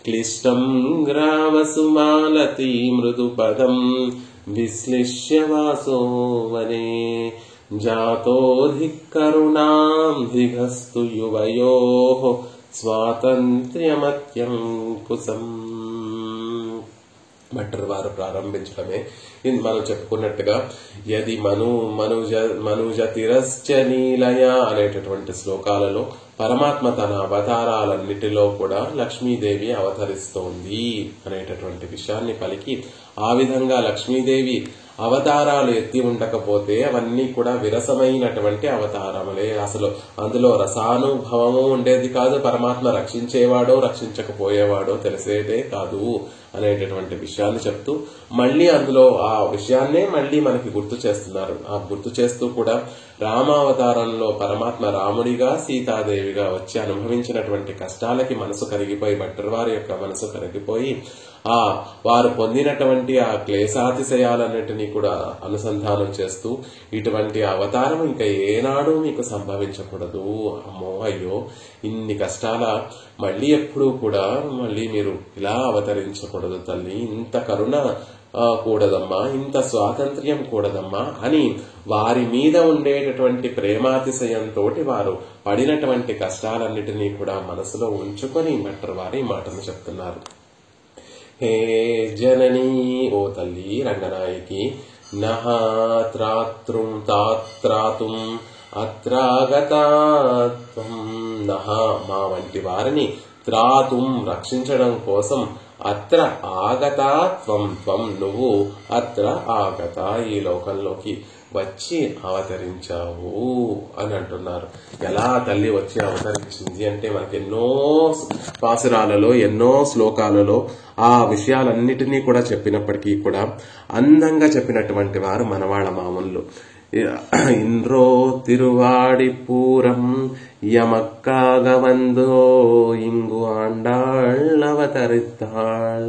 క్లిష్టం గ్రావసుమాలతి మృదుపదం విశ్లిష్య వాసో వనే జాతోధికరుణాం ధిగస్తు యువయోః స్వాతంత్ర్యమత్యంకుశం. భట్టర్ వారు ప్రారంభించడమే మనం చెప్పుకున్నట్టుగా యది మనుజ తిరశ్చ నీలయ అనేటటువంటి శ్లోకాలలో పరమాత్మ తన అవతారాలన్నిటిలో కూడా లక్ష్మీదేవి అవతరిస్తోంది అనేటటువంటి విషయాన్ని పలికి, ఆ విధంగా లక్ష్మీదేవి అవతారాలు ఎత్తి ఉండకపోతే అవన్నీ కూడా విరసమైనటువంటి అవతారములే. అసలు అందులో రసానుభవము ఉండేది కాదు, పరమాత్మ రక్షించేవాడో రక్షించకపోయేవాడో తెలిసేదే కాదు అనేటటువంటి విషయాన్ని చెప్తూ మళ్లీ అందులో ఆ విషయాన్నే మళ్లీ మనకి గుర్తు చేస్తున్నారు. ఆ గుర్తు చేస్తూ కూడా రామావతారంలో పరమాత్మ రాముడిగా సీతాదేవిగా వచ్చి అనుభవించినటువంటి కష్టాలకి మనసు కరిగిపోయి, భట్టర్ వారి యొక్క మనసు కరిగిపోయి, ఆ వారు పొందినటువంటి ఆ క్లేశాతిశయాలన్నిటినీ కూడా అనుసంధానం చేస్తూ ఇటువంటి అవతారం ఇంకా ఏనాడు మీకు సంభవించకూడదు, అమ్మో అయ్యో ఇన్ని కష్టాల మళ్లీ ఎప్పుడూ కూడా మళ్లీ మీరు ఇలా అవతరించకూడదు తల్లి, ఇంత కరుణ కూడదమ్మా, ఇంత స్వాతంత్ర్యం కూడదమ్మా అని వారి మీద ఉండేటటువంటి ప్రేమాతిశయంతో వారు పడినటువంటి కష్టాలన్నిటినీ కూడా మనసులో ఉంచుకొని భట్టర్ వారి మాటలు చెప్తున్నారు. హే జననీ, ఓ తల్లి రంగనాయకి, నహ త్రాతృం తాత్రాతుం అత్రాగతాత్వం, నహ మా వంటి వారిని త్రాతుం రక్షించడం కోసం, అత్ర ఆగతాత్వం త్వం నువ్వు, అత్ర ఆగత ఈ లోకంలోకి వచ్చి అవతరించావు అని అంటున్నారు. ఎలా తల్లి వచ్చి అవతరించింది అంటే మనకి ఎన్నో పాసురాలలో ఎన్నో శ్లోకాలలో ఆ విషయాలన్నిటినీ కూడా చెప్పినప్పటికీ కూడా అందంగా చెప్పినటువంటి వారు మనవాళ్ళ మామూలు. இன்றோ திருவாடிப்பூரம் எமக்காக வந்தோ இங்கு ஆண்டாள் அவதரித்தாள்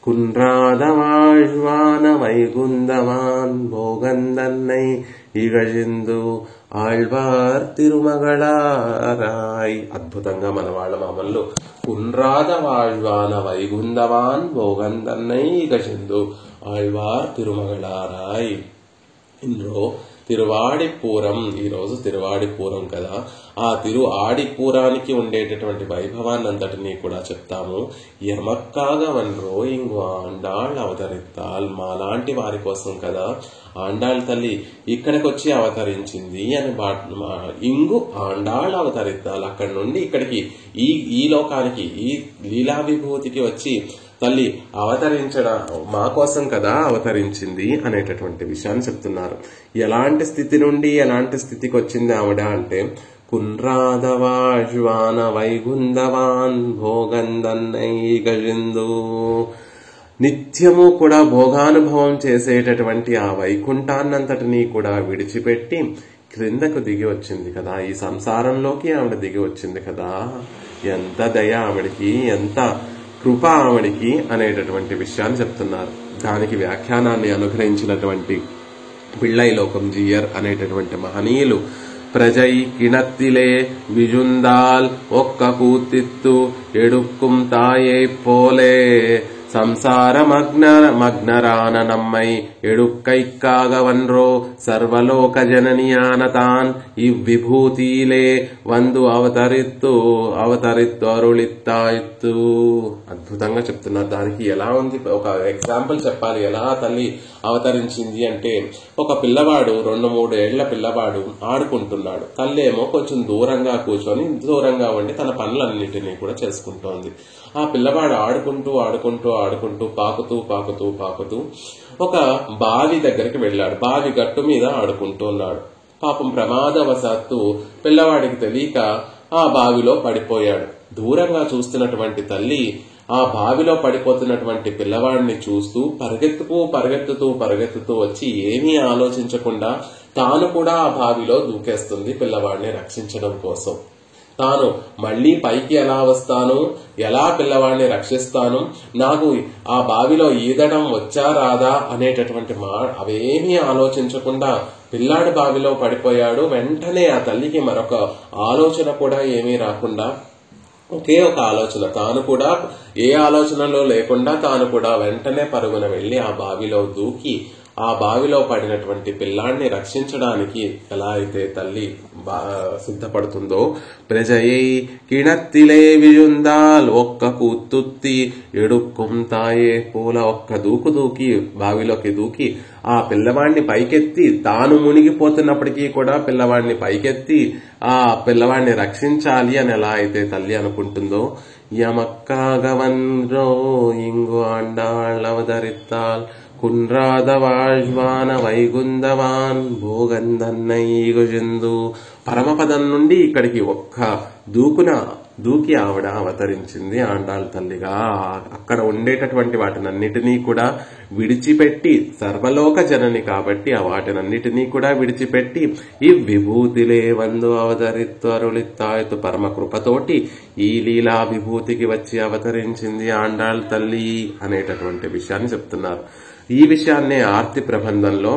குன்றாத வாழ்வான வைகுந்தவான் போகந்தன்னை ఇగజిందు ఆళ్వార్ తిరుమగళారాయ్. అద్భుతంగా మన వాళ్ళ మామల్లో కున్రాద వాళ్వాన వైగుందవాన్ భోగందన్నై ఇగజిందు ఆళ్వార్ తిరుమగళారాయ్. ఇందులో తిరువాడిపూరం, ఈ రోజు తిరువాడిపూరం కదా, ఆ ఆడిపూరానికి ఉండేటటువంటి వైభవాన్ని అంతటినీ కూడా చెప్తాము. ఎమక్కాగా వన్రో ఇంగు ఆండాళ్ అవతరిత్తాల్, మాలాంటి వారి కోసం కదా ఆండాళ్ తల్లి ఇక్కడికి వచ్చి అవతరించింది అని ఇంగు ఆండాళ్ అవతరిత్తాల్, అక్కడి నుండి ఇక్కడికి ఈ లోకానికి ఈ లీలా విభూతికి వచ్చి తల్లి అవతరించడం మా కోసం కదా అవతరించింది అనేటటువంటి విషయాన్ని చెప్తున్నారు. ఎలాంటి స్థితి నుండి ఎలాంటి స్థితికి వచ్చింది ఆవిడ అంటే, కున్రాధవాజ్వాన వైగుందవాన్ భోగందన్నై గజిందు, నిత్యము కూడా భోగానుభవం చేసేటటువంటి ఆ వైకుంఠాన్నంతటినీ కూడా విడిచిపెట్టి క్రిందకు దిగి వచ్చింది కదా, ఈ సంసారంలోకి ఆవిడ దిగి వచ్చింది కదా, ఎంత దయ ఆవిడికి, ఎంత కృప ఆవిడికి అనేటటువంటి విషయాన్ని చెప్తున్నారు. దానికి వ్యాఖ్యానాన్ని అనుగ్రహించినటువంటి పిళ్ళై లోకం జీయర్ అనేటటువంటి మహనీయులు ప్రజై కిణత్తిలే విజుందాల్ ఒక్క కూతిత్తు ఎడుక్కుం తాయే పోలే సంసార మగ్నరాన నమ్మై ఎడుక్కైక్కాగవన్రో సర్వలోక జననియానతాన్ ఇవ్విభూతిలే వందు అవతరిత్తు అరుళిత్తాయిత్తు. అద్భుతంగా చెప్తున్నారు. దానికి ఎలా ఉంది, ఒక ఎగ్జాంపుల్ చెప్పాలి ఎలా తల్లి అవతరించింది అంటే, ఒక పిల్లవాడు 2-3 ఏళ్ల పిల్లవాడు ఆడుకుంటున్నాడు. తల్లి ఏమో కొంచెం దూరంగా కూర్చొని దూరంగా ఉండి తన పనులన్నిటినీ కూడా చేసుకుంటోంది. ఆ పిల్లవాడు ఆడుకుంటూ ఆడుకుంటూ ఆడుకుంటూ పాకుతూ పాకుతూ పాకుతూ ఒక బావి దగ్గరికి వెళ్ళాడు. బావి గట్టు మీద ఆడుకుంటూ ఉన్నాడు. పాపం ప్రమాదవశాత్తు పిల్లవాడికి తెలియక ఆ బావిలో పడిపోయాడు. దూరంగా చూస్తున్నటువంటి తల్లి ఆ బావిలో పడిపోతున్నటువంటి పిల్లవాడిని చూస్తూ పరిగెత్తుతూ వచ్చి ఏమీ ఆలోచించకుండా తాను కూడా ఆ బావిలో దూకేస్తుంది పిల్లవాడిని రక్షించడం కోసం. తాను మళ్లీ పైకి ఎలా వస్తాను, ఎలా పిల్లవాడిని రక్షిస్తాను, నాకు ఆ బావిలో ఈదడం వచ్చా రాదా అనేటటువంటి అవేమీ ఆలోచించకుండా పిల్లాడు బావిలో పడిపోయాడు. వెంటనే ఆ తల్లికి మరొక ఆలోచన కూడా ఏమీ రాకుండా ఒకే ఒక ఆలోచన, తాను కూడా ఏ ఆలోచనలో లేకుండా తాను కూడా వెంటనే పరుగున వెళ్లి ఆ బావిలో దూకి ఆ బావిలో పడినటువంటి పిల్లాన్ని రక్షించడానికి ఎలా అయితే తల్లి సిద్ధపడుతుందో, ప్రజయై కిణత్తిలే విజుందాల్ ఒక్క కూతుత్తి ఎడుక్కుం తాయే పూల ఒక్క దూకి బావిలోకి దూకి ఆ పిల్లవాడిని పైకెత్తి, తాను మునిగిపోతున్నప్పటికీ కూడా పిల్లవాడిని పైకెత్తి ఆ పిల్లవాడిని రక్షించాలి అని ఎలా అయితే తల్లి అనుకుంటుందో, యమక్కాగవన్రో ఇంగు ఆండాళ్ అవతరిత్తాల్ కున్రాద వాజ్వాన వైగుందవాన్ భోగందన్నైగుజందు. పరమపదం నుండి ఇక్కడికి ఒక్క దూకి ఆవిడ అవతరించింది ఆండాళ్ తల్లిగా. అక్కడ ఉండేటటువంటి వాటినన్నిటినీ కూడా విడిచిపెట్టి, సర్వలోక జనని కాబట్టి ఆ వాటినన్నిటినీ కూడా విడిచిపెట్టి ఈ విభూతిలే వందు అవతరిత్తు అరుళిత్తాయితు పరమ కృపతోటి ఈ లీలా విభూతికి వచ్చి అవతరించింది ఆండాళ్ తల్లి అనేటటువంటి విషయాన్ని చెప్తున్నారు. ఈ విషయాన్నే ఆర్తి ప్రబంధంలో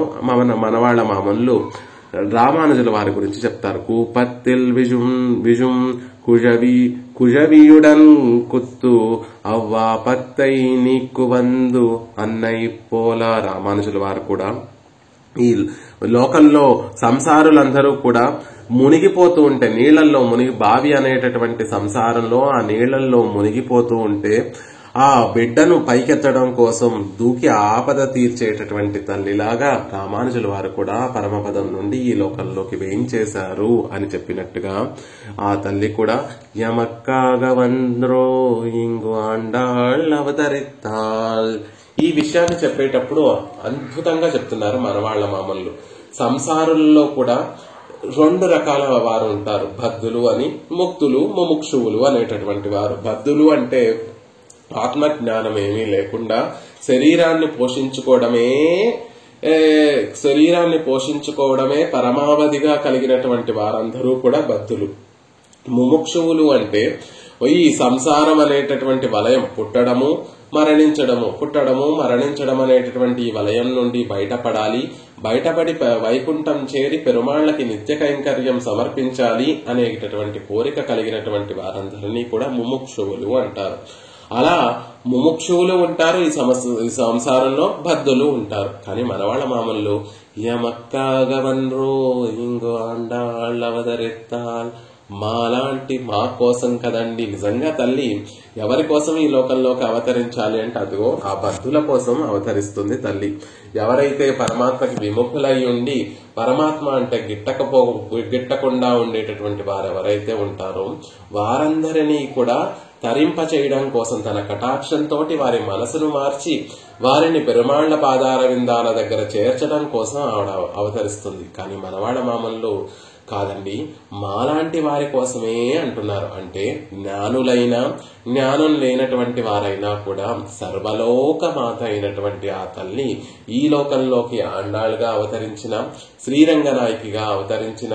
మనవాళ్ల మామన్లు రామానుజుల వారి గురించి చెప్తారు. కూపత్తిల్ విజుం కుజవియుడన్ కుత్తు అవ్వా పత్తై నీకు వందు అన్నై పోల. రామానుజుల వారు కూడా ఈ లోకంలో సంసారులందరూ కూడా మునిగిపోతూ ఉంటే, నీళ్లలో బావి అనేటటువంటి సంసారంలో ఆ నీళ్లలో మునిగిపోతూ ఉంటే ఆ బిడ్డను పైకెత్తడం కోసం దూకి ఆపద తీర్చేటటువంటి తల్లిలాగా రామానుజుల వారు కూడా పరమపదం నుండి ఈ లోకంలోకి వేయించేశారు అని చెప్పినట్టుగా ఆ తల్లి కూడా యమక్కాగవంద్రో ఇంగు ఆండాళ్ అవతరిత్తాల్. ఈ విషయాన్ని చెప్పేటప్పుడు అద్భుతంగా చెప్తున్నారు మనవాళ్ల మామూలు. సంసారుల్లో కూడా 2 రకాల వారు ఉంటారు, బద్ధులు అని, ముక్తులు, ముముక్షువులు అనేటటువంటి వారు. బద్ధులు అంటే ఆత్మజ్ఞానం ఏమీ లేకుండా శరీరాన్ని పోషించుకోవడమే పరమావధిగా కలిగినటువంటి వారందరూ కూడా బద్ధులు. ముముక్షువులు అంటే ఈ సంసారం అనేటటువంటి వలయం పుట్టడము మరణించడం అనేటటువంటి ఈ వలయం నుండి బయటపడి వైకుంఠం చేరి పెరుమాళ్లకి నిత్య కైంకర్యం సమర్పించాలి అనేటటువంటి కోరిక కలిగినటువంటి వారందరినీ కూడా ముముక్షువులు అంటారు. అలా ముముక్షువులు ఉంటారు, ఈ సంసారంలో బద్ధులు ఉంటారు. కానీ మనవాళ్ల మామూలు యమక్కాగవన్రో ఇంగు ఆండాళ్ అవతరిత్తాల్, మా కోసం కదండి. నిజంగా తల్లి ఎవరి కోసం ఈ లోకంలోకి అవతరించాలి అంటే అదిగో ఆ బద్ధుల కోసం అవతరిస్తుంది తల్లి. ఎవరైతే పరమాత్మకి విముఖులై ఉండి పరమాత్మ అంటే గిట్టకుండా ఉండేటటువంటి వారు ఎవరైతే ఉంటారో వారందరినీ కూడా తరింప చేయడం కోసం తన కటాక్షంతో వారి మనసును మార్చి వారిని పెరుమాళ్ల పాదార విందాల దగ్గర చేర్చడం కోసం ఆవిడ అవతరిస్తుంది. కానీ మనవాడ మామల్లో కాదండి, మాలాంటి వారి కోసమే అంటున్నారు. అంటే జ్ఞానులైనా జ్ఞానం లేనటువంటి వారైనా కూడా సర్వలోక మాత అయినటువంటి ఆ తల్లి ఈ లోకంలోకి ఆండాళ్ళుగా అవతరించిన, శ్రీరంగనాయకిగా అవతరించిన,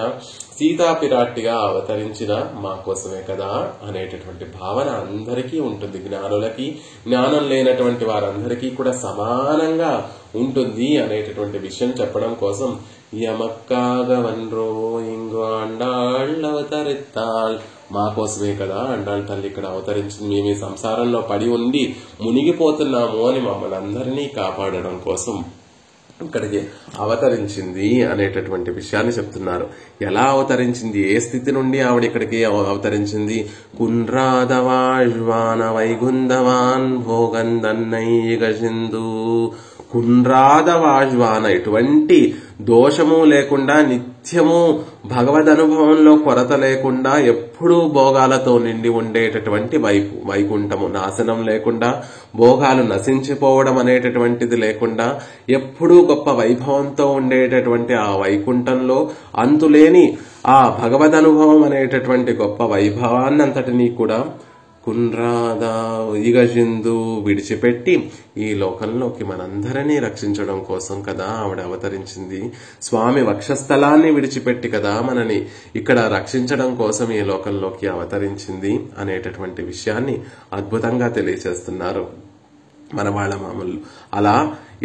సీతాపిరాట్టిగా అవతరించిన మా కోసమే కదా అనేటటువంటి భావన అందరికీ ఉంటుంది. జ్ఞానులకి జ్ఞానం లేనటువంటి వారందరికీ కూడా సమానంగా ఉంటుంది అనేటటువంటి విషయం చెప్పడం కోసం యమక్కాగ వన్రో ఇంగు ఆండాళ్ళ అవతరిత్తాళ్, మా కోసమే కదా అండాళ్ళ తల్లి ఇక్కడ అవతరించింది. మేము ఈ సంసారంలో పడి ఉండి మునిగిపోతున్నాము అని మమ్మల్ని అందరినీ కాపాడడం కోసం ఇక్కడికి అవతరించింది అనేటటువంటి విషయాన్ని చెప్తున్నారు. ఎలా అవతరించింది, ఏ స్థితి నుండి ఆవిడ ఇక్కడికి అవతరించింది? కున్రాదవాళ్వాన వైగుందవాన్ భోగందన్నయ్యగసిందు. కున్రాదవాళ్వాన, ఎటువంటి దోషము లేకుండా నిత్యము భగవద్ అనుభవంలో కొరత లేకుండా ఎప్పుడూ భోగాలతో నిండి ఉండేటటువంటి వైకుంఠము, నాశనం లేకుండా భోగాలు నశించిపోవడం అనేటటువంటిది లేకుండా ఎప్పుడూ గొప్ప వైభవంతో ఉండేటటువంటి ఆ వైకుంఠంలో అంతులేని ఆ భగవద్ అనుభవం అనేటటువంటి గొప్ప వైభవాన్నంతటినీ కూడా కున్రాద ఈగజిందు విడిచిపెట్టి ఈ లోకంలోకి మనందరినీ రక్షించడం కోసం కదా ఆవిడ అవతరించింది. స్వామి వక్షస్థలాన్ని విడిచిపెట్టి కదా మనని ఇక్కడ రక్షించడం కోసం ఈ లోకంలోకి అవతరించింది అనేటటువంటి విషయాన్ని అద్భుతంగా తెలియజేస్తున్నారు మన వాళ్ళ మామూలు. అలా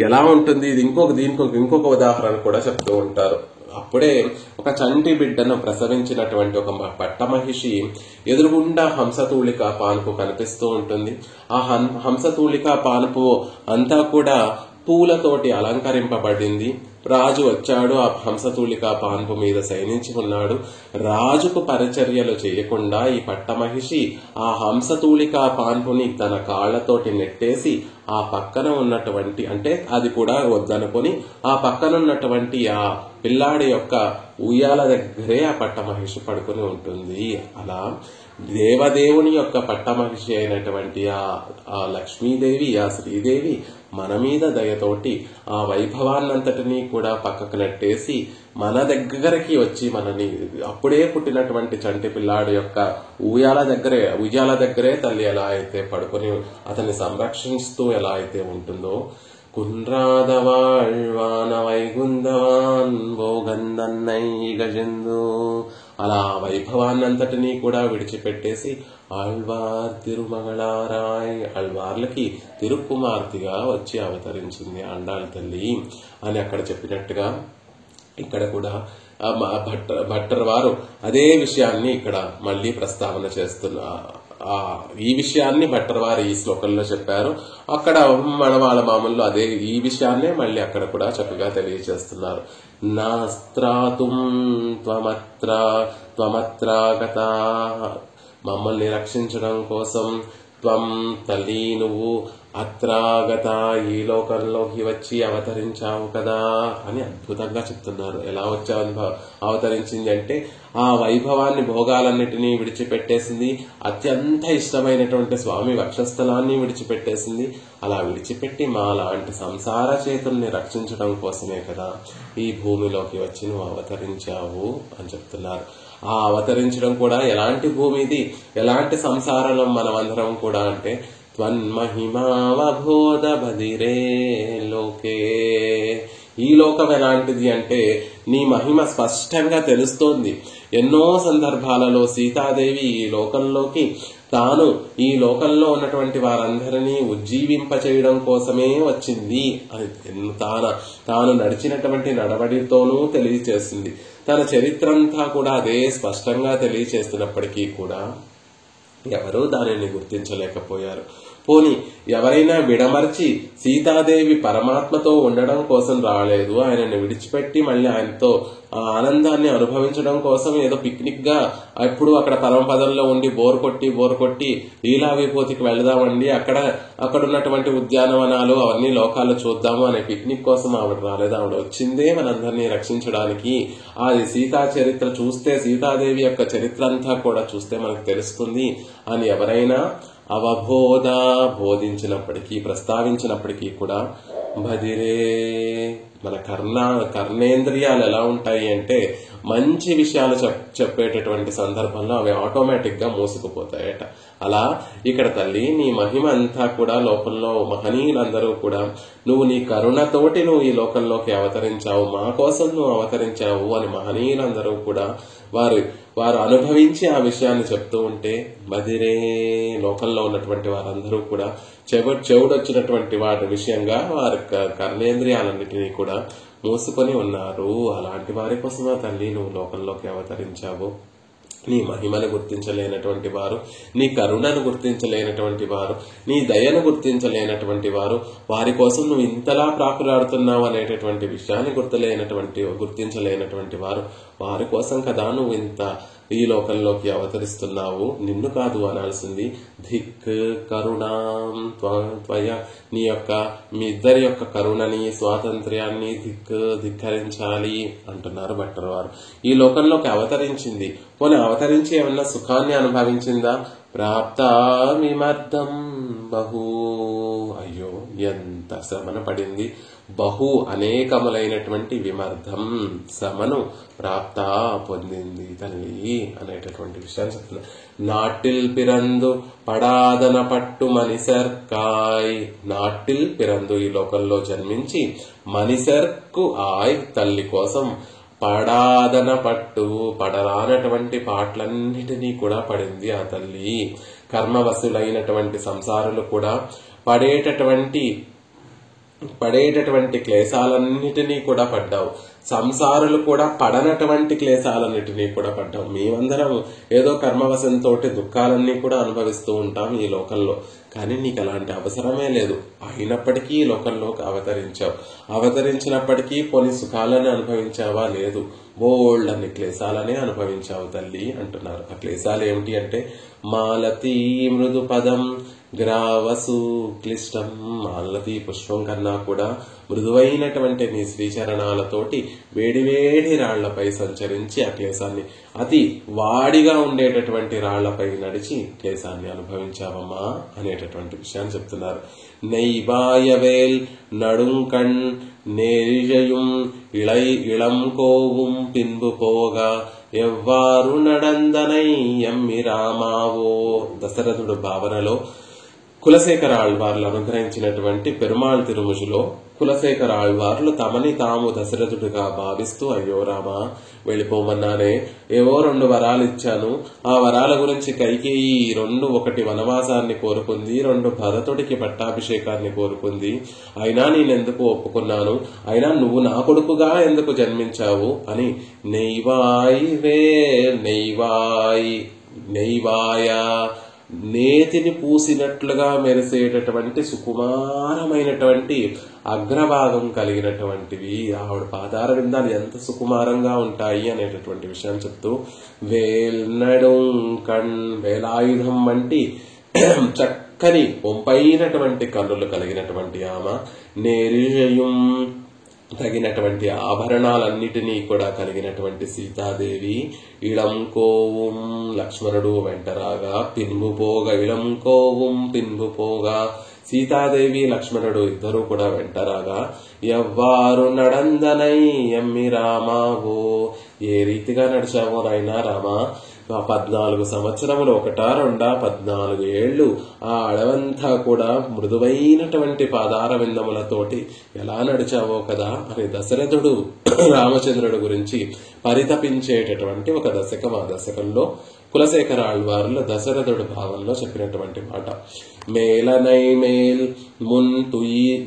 ఎలా ఉంటుంది ఇది దీనికి ఇంకొక ఉదాహరణ కూడా చెప్తూ ఉంటారు. అప్పుడే ఒక చంటి బిడ్డను ప్రసవించినటువంటి ఒక పట్టమహిషి ఎదురుగుండా హంసతూళిక పానుపు కనిపిస్తూ ఉంటుంది. ఆ హంసతూళిక పానుపు అంతా కూడా పూలతోటి అలంకరింపబడింది. రాజు వచ్చాడు, ఆ హంసతూళిక పాన్పు మీద శయనించి ఉన్నాడు. రాజుకు పరిచర్యలు చేయకుండా ఈ పట్టమహిషి ఆ హంసతూళిక పాన్పుని తన కాళ్లతోటి నెట్టేసి ఆ పక్కన ఉన్నటువంటి, అంటే అది కూడా వద్దనుకొని ఆ పక్కన ఉన్నటువంటి ఆ పిల్లాడి యొక్క ఉయ్యాల దగ్గరే ఆ పట్టమహిషి పడుకుని ఉంటుంది. అలా దేవదేవుని యొక్క పట్టమహిషి అయినటువంటి ఆ లక్ష్మీదేవి, ఆ శ్రీదేవి మన మీద దయతోటి ఆ వైభవాన్నంతటినీ కూడా పక్కకు నెట్టేసి మన దగ్గరికి వచ్చి మనని అప్పుడే పుట్టినటువంటి చంటి పిల్లాడు యొక్క ఉయ్యాల దగ్గరే తల్లి ఎలా అయితే పడుకొని అతన్ని సంరక్షిస్తూ ఎలా అయితే ఉంటుందో, కున్రాదవాళ్వాన వైగుందవాన్ భోగందన్నయ్యగసిందు, అలా వైభవాన్నంతటినీ కూడా విడిచిపెట్టేసి ఆళ్వార్ తిరుమగళారాయ్, ఆళ్వార్లకి తిరుక్కుమార్తెగా వచ్చి అవతరించింది ఆండాళ్ళ తల్లి అని అక్కడ చెప్పినట్టుగా ఇక్కడ కూడా భట్టర్ వారు అదే విషయాన్ని ఇక్కడ మళ్లీ ప్రస్తావన చేస్తున్నారు. ఈ విషయాన్ని భట్టర్ వారు ఈ శ్లోకంలో చెప్పారు. అక్కడ మనవాళ్ళ మామూలు అదే ఈ విషయాన్నే మళ్ళీ అక్కడ కూడా చక్కగా తెలియజేస్తున్నారు. నాస్త్రాతుం త్వమత్రాగత, మమ్మల్ని రక్షించడం కోసం త్వం తల్లి నువ్వు అత్రాగత ఈ లోకంలోకి వచ్చి అవతరించావు కదా అని అద్భుతంగా చెప్తున్నారు. ఎలా వచ్చావు అవతరించింది అంటే ఆ వైభవాన్ని భోగాలన్నిటినీ విడిచిపెట్టేసింది. అత్యంత ఇష్టమైనటువంటి స్వామి వక్షస్థలాన్ని విడిచిపెట్టేసింది. అలా విడిచిపెట్టి మా లాంటి సంసార చేతుల్ని రక్షించడం కోసమే కదా ఈ భూమిలోకి వచ్చి నువ్వు అవతరించావు అని చెప్తున్నారు. ఆ అవతరించడం కూడా ఎలాంటి భూమి ఇది, ఎలాంటి సంసారంలో మనమందరం కూడా అంటే త్వన్మహిమావబోధ బదిరే లోకే, ఈ లోకం ఎలాంటిది అంటే నీ మహిమ స్పష్టంగా తెలుస్తోంది. ఎన్నో సందర్భాలలో సీతాదేవి ఈ లోకంలోకి ఈ లోకంలో ఉన్నటువంటి వారందరినీ ఉజ్జీవింప చేయడం కోసమే వచ్చింది అని తాను నడిచినటువంటి నడవడితోనూ తెలియచేస్తుంది. తన చరిత్రంతా కూడా అదే స్పష్టంగా తెలియచేస్తున్నప్పటికీ కూడా ఎవరూ దానిని గుర్తించలేకపోయారు. పోని ఎవరైనా విడమర్చి సీతాదేవి పరమాత్మతో ఉండడం కోసం రాలేదు, ఆయనని విడిచిపెట్టి మళ్ళీ ఆయనతో ఆనందాన్ని అనుభవించడం కోసం ఏదో పిక్నిక్ గా ఎప్పుడు అక్కడ పరమపదంలో ఉండి బోర్ కొట్టి లీలా విభూతికి వెళదామండి, అక్కడ ఉన్నటువంటి ఉద్యానవనాలు అవన్నీ లోకాలు చూద్దాము అనే పిక్నిక్ కోసం ఆవిడ రాలేదు. ఆవిడ వచ్చిందే మనందరినీ రక్షించడానికి. అది సీతా చరిత్ర చూస్తే, సీతాదేవి యొక్క చరిత్ర అంతా కూడా చూస్తే మనకు తెలుస్తుంది అని ఎవరైనా బోధించినప్పటికీ ప్రస్తావించినప్పటికీ కూడా బదిరే, మన కర్ణేంద్రియాలు ఎలా ఉంటాయి అంటే మంచి విషయాలు చెప్పేటటువంటి సందర్భంలో అవి ఆటోమేటిక్ గా మూసుకుపోతాయట. అలా ఇక్కడ తల్లి నీ మహిమ అంతా కూడా లోకంలో మహనీయులందరూ కూడా నువ్వు నీ కరుణతోటి నువ్వు ఈ లోకంలోకి అవతరించావు, మా కోసం నువ్వు అవతరించావు అని మహనీయులందరూ కూడా వారు అనుభవించి ఆ విషయాన్ని చెప్తూ ఉంటే బదిరే లోకంలో ఉన్నటువంటి వారందరూ కూడా చెవుడొచ్చినటువంటి వాటి విషయంగా వారి కర్ణేంద్రియాలన్నిటినీ కూడా మూసుకొని ఉన్నారు. అలాంటి వారి కోసమే తల్లి నువ్వు లోకంలోకి అవతరించావు. నీ మహిమను గుర్తించలేనటువంటి వారు, నీ కరుణను గుర్తించలేనటువంటి వారు, నీ దయను గుర్తించలేనటువంటి వారు, వారి కోసం నువ్వు ఇంతలా ప్రాకులాడుతున్నావు అనేటటువంటి విషయాన్ని గుర్తించలేనటువంటి వారు, వారి కోసం కదా నువ్వు ఇంత ఈ లోకంలోకి అవతరిస్తున్నావు. నిన్ను కాదు అనాల్సింది. ధిక్ కరుణాం త్వయ, నీ యొక్క మీ ఇద్దరి యొక్క కరుణని స్వాతంత్ర్యాన్ని ధిక్కరించాలి అంటున్నారు భట్టర్ వారు. ఈ లోకంలోకి అవతరించింది, పోనీ అవతరించి ఏమన్నా సుఖాన్ని అనుభవించిందా? ప్రాప్తామిమర్థం బహు, అయ్యో ఎంత శ్రమను పడింది. బహు అనేకములైనటువంటి విమర్ధం, శ్రమను ప్రాప్త పొందింది తల్లి అనేటటువంటి విషయాన్ని చెప్తున్నారు. నాటిల్ పిరందు పడాదన పట్టు మనిసర్కాయ్, నాటిల్ పిరందు ఈ లోకంలో జన్మించి మనిసర్కు ఆయ్ తల్లి కోసం పడాదన పట్టు, పడరానటువంటి పాటలన్నిటినీ కూడా పడింది ఆ తల్లి. కర్మవశులైనటువంటి సంసారులు కూడా పడేటటువంటి క్లేశాలన్నిటినీ కూడా పడ్డావు, సంసారులు కూడా పడనటువంటి క్లేశాలన్నిటినీ కూడా పడ్డావు. మేమందరం ఏదో కర్మవశంతో దుఃఖాలన్నీ కూడా అనుభవిస్తూ ఉంటాం ఈ లోకంలో, కానీ నీకు అలాంటి అవసరమే లేదు. అయినప్పటికీ ఈ లోకంలోకి అవతరించినప్పటికీ కొన్ని సుఖాలని అనుభవించావా? లేదు, బోల్డ్ అన్ని క్లేశాలనే అనుభవించావు తల్లి అంటున్నారు. ఆ క్లేశాలు ఏమిటి అంటే మాలతీ మృదు పదం గ్రావసు క్లిష్టం, మాలతీ పుష్పం కన్నా కూడా మృదువైనటువంటి నీ శ్రీచరణాలతోటి వేడివేడి రాళ్లపై సంచరించి ఆ క్లేశాన్ని, అతి వాడిగా ఉండేటటువంటి రాళ్లపై నడిచి క్లేశాన్ని అనుభవించావమ్మా అనేటటువంటి విషయాన్ని చెప్తున్నారు. நெய்வாயவேல் நடுங்கண் நெறிழையும் இளம் கோவும் பின்பு போக ఎవ్వారు నడందనై ఎమ్మి రామావో. దశరథుడు భావనలో కులశేఖర ఆళ్వార్లు అనుగ్రహించినటువంటి పెరుమాళ్ తిరుముజులో కులశేఖర ఆళ్వార్లు తమని తాము దశరథుడిగా భావిస్తూ, అయ్యో రామా వెళ్లిపోమన్నానే, ఏవో 2 వరాలు ఇచ్చాను, ఆ వరాల గురించి కైకేయి 2, 1 వనవాసాన్ని కోరుకుంది, 2 భరతుడికి పట్టాభిషేకాన్ని కోరుకుంది. అయినా నేనెందుకు ఒప్పుకున్నాను, అయినా నువ్వు నా కొడుకుగా ఎందుకు జన్మించావు అని నెయ్వాయ నేతిని పూసినట్లుగా మెరిసేటటువంటి సుకుమారమైనటువంటి అగ్రభాగం కలిగినటువంటివి ఆవిడ పాదార విందాలు ఎంత సుకుమారంగా ఉంటాయి అనేటటువంటి విషయం చెప్తూ, వేలాయుధం వంటి చక్కని వంపైనటువంటి కన్నులు కలిగినటువంటి ఆమె, నేరిజయం తగినటువంటి ఆభరణాలన్నిటినీ కూడా కలిగినటువంటి సీతాదేవి, ఇళంకోవం లక్ష్మణుడు వెంటరాగా, పిన్బుపోగా ఇళంకోవం పిన్బుపోగా, సీతాదేవి లక్ష్మణుడు ఇద్దరు కూడా వెంటరాగా, ఎవ్వారు నడందనై ఎమ్మి రామావో, ఏ రీతిగా నడిచావో నాయనా రామా, 14 సంవత్సరములు 1-2 ఏళ్లు ఆ అడవంతా కూడా మృదువైనటువంటి పాదార విందములతోటి ఎలా నడిచావో కదా అని దశరథుడు రామచంద్రుడు గురించి పరితపించేటటువంటి ఒక దశకం. ఆ దశకంలో కులశేఖర ఆళ్వార్లు దశరథుడు భావంలో చెప్పినటువంటి మాట, మేలనై మేల్ మున్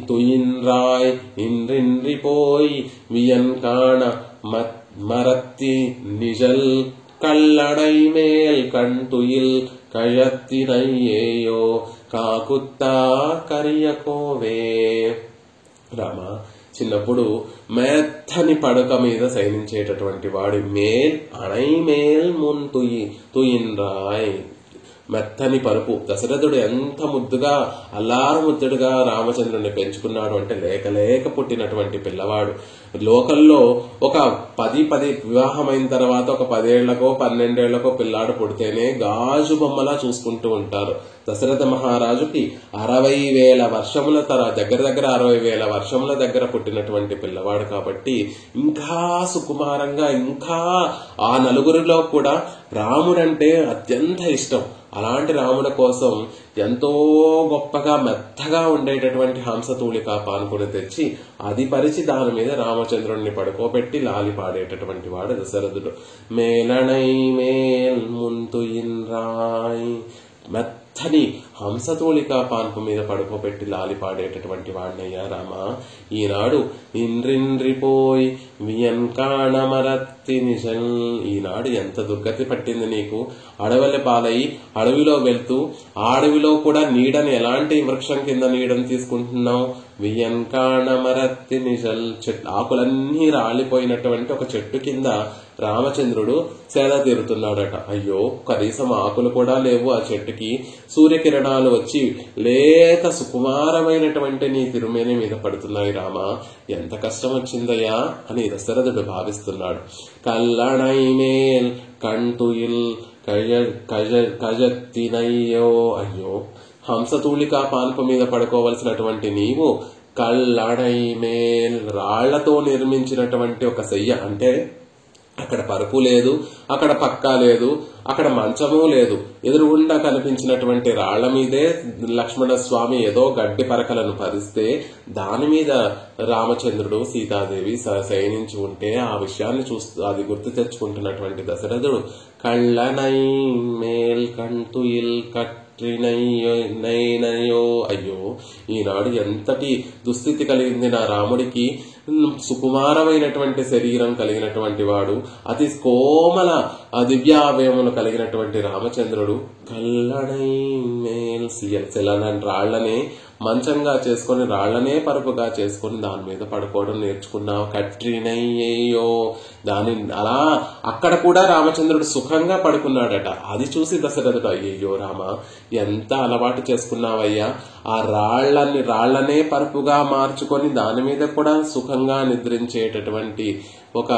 తుయిన్ రాయ్ ఇంద్రిన్రి పోయి వియన్ కాణ మరత్తి నిజల్ కల్లడై మేల్ కంటుయిల్ కయత్తినయ్యేయో కాకుత్తా కరియకోవే. రామ చిన్నప్పుడు మెత్తని పడక మీద శయనించేటటువంటి వాడి మేల్ అణై మేల్ మున్ తుయిన్ రాయ్, మెత్తని పరుపు. దశరథుడు ఎంత ముద్దుగా అల్లారు ముద్దుడుగా రామచంద్రుడిని పెంచుకున్నాడు అంటే లేక పుట్టినటువంటి పిల్లవాడు. లోకల్లో ఒక 10 వివాహమైన తర్వాత ఒక 10 ఏళ్లకో 12 ఏళ్లకో పిల్లాడు పుడితేనే గాజు బొమ్మలా చూసుకుంటూ ఉంటారు. దశరథ మహారాజుకి 60,000 వర్షముల దగ్గర 60,000 వర్షముల దగ్గర పుట్టినటువంటి పిల్లవాడు కాబట్టి ఇంకా సుకుమారంగా, ఇంకా ఆ నలుగురిలో కూడా రాముడంటే అత్యంత ఇష్టం. అలాంటి రాముల కోసం ఎంతో గొప్పగా మెత్తగా ఉండేటటువంటి హంసతూలికా పానుకుని తెచ్చి అది పరిచి దాని మీద రామచంద్రుడిని పడుకోబెట్టి లాలి పాడేటటువంటి వాడు దశరథుడు. మేలనై మేల్ ముంతు ఇన్రాయ్, మెత్తని హంసతూలికా పాన్పు మీద పడుకోబెట్టి లాలి పాడేటటువంటి వాడినయ్యా రామ. ఈనాడు ఇంద్రింద్రిపోయి వియన్కాణమరత్తి నిజల్, ఈనాడు ఎంత దుర్గతి పట్టింది నీకు. అడవుల పాలై అడవిలో వెళ్తూ ఆ అడవిలో కూడా నీడని, ఎలాంటి వృక్షం కింద నీడని తీసుకుంటున్నావు? వియన్కాణమరత్తి నిజల్, ఆకులన్నీ రాలిపోయినటువంటి ఒక చెట్టు కింద రామచంద్రుడు సేద తీరుతున్నాడట. అయ్యో, కనీసం ఆకులు కూడా లేవు ఆ చెట్టుకి. సూర్యకిరణాలు వచ్చి లేత సుకుమారమైనటువంటి నీ తిరుమేని మీద పడుతున్నాయి రామా, ఎంత కష్టం వచ్చిందయ్యా అని దశరథుడు భావిస్తున్నాడు. కల్లణై మేల్ కంటుయిల్ కజత్తినయ్యో, అయ్యో, హంసతూలికా పాన్పు మీద పడుకోవలసినటువంటి నీవు కల్లణై మేల్, రాళ్లతో నిర్మించినటువంటి ఒక శయ్య, అంటే అక్కడ పరుపు లేదు, అక్కడ పక్కా లేదు, అక్కడ మంచము లేదు, ఎదురుగుండా కనిపించినటువంటి రాళ్ల మీదే లక్ష్మణ స్వామి ఏదో గడ్డి పరకలను పరిస్తే దాని మీద రామచంద్రుడు సీతాదేవి శయనించి ఉంటే ఆ విషయాన్ని చూస్తూ అది గుర్తు తెచ్చుకుంటున్నటువంటి దశరథుడు కళ్ళనై మేల్ కంటు ఇల్ నైనయో, అయ్యో, ఈనాడు ఎంతటి దుస్థితి కలిగింది నా రాముడికి. సుకుమారమైనటువంటి శరీరం కలిగినటువంటి వాడు, అతి కోమల దివ్యావయములు కలిగినటువంటి రామచంద్రుడు కల్లణై మేల్ శిలని రాళ్లనే మంచంగా చేసుకుని, రాళ్లనే పరుపుగా చేసుకుని దాని మీద పడుకోవడం నేర్చుకున్నావు. కట్రినయ్యో, దాని అలా అక్కడ కూడా రామచంద్రుడు సుఖంగా పడుకున్నాడట. అది చూసి దశరథుడు అయ్యయ్యో రామ, ఎంత అలవాటు చేసుకున్నావయ్యా, ఆ రాళ్లనే పరుపుగా మార్చుకొని దాని మీద కూడా సుఖంగా నిద్రించేటటువంటి ఒక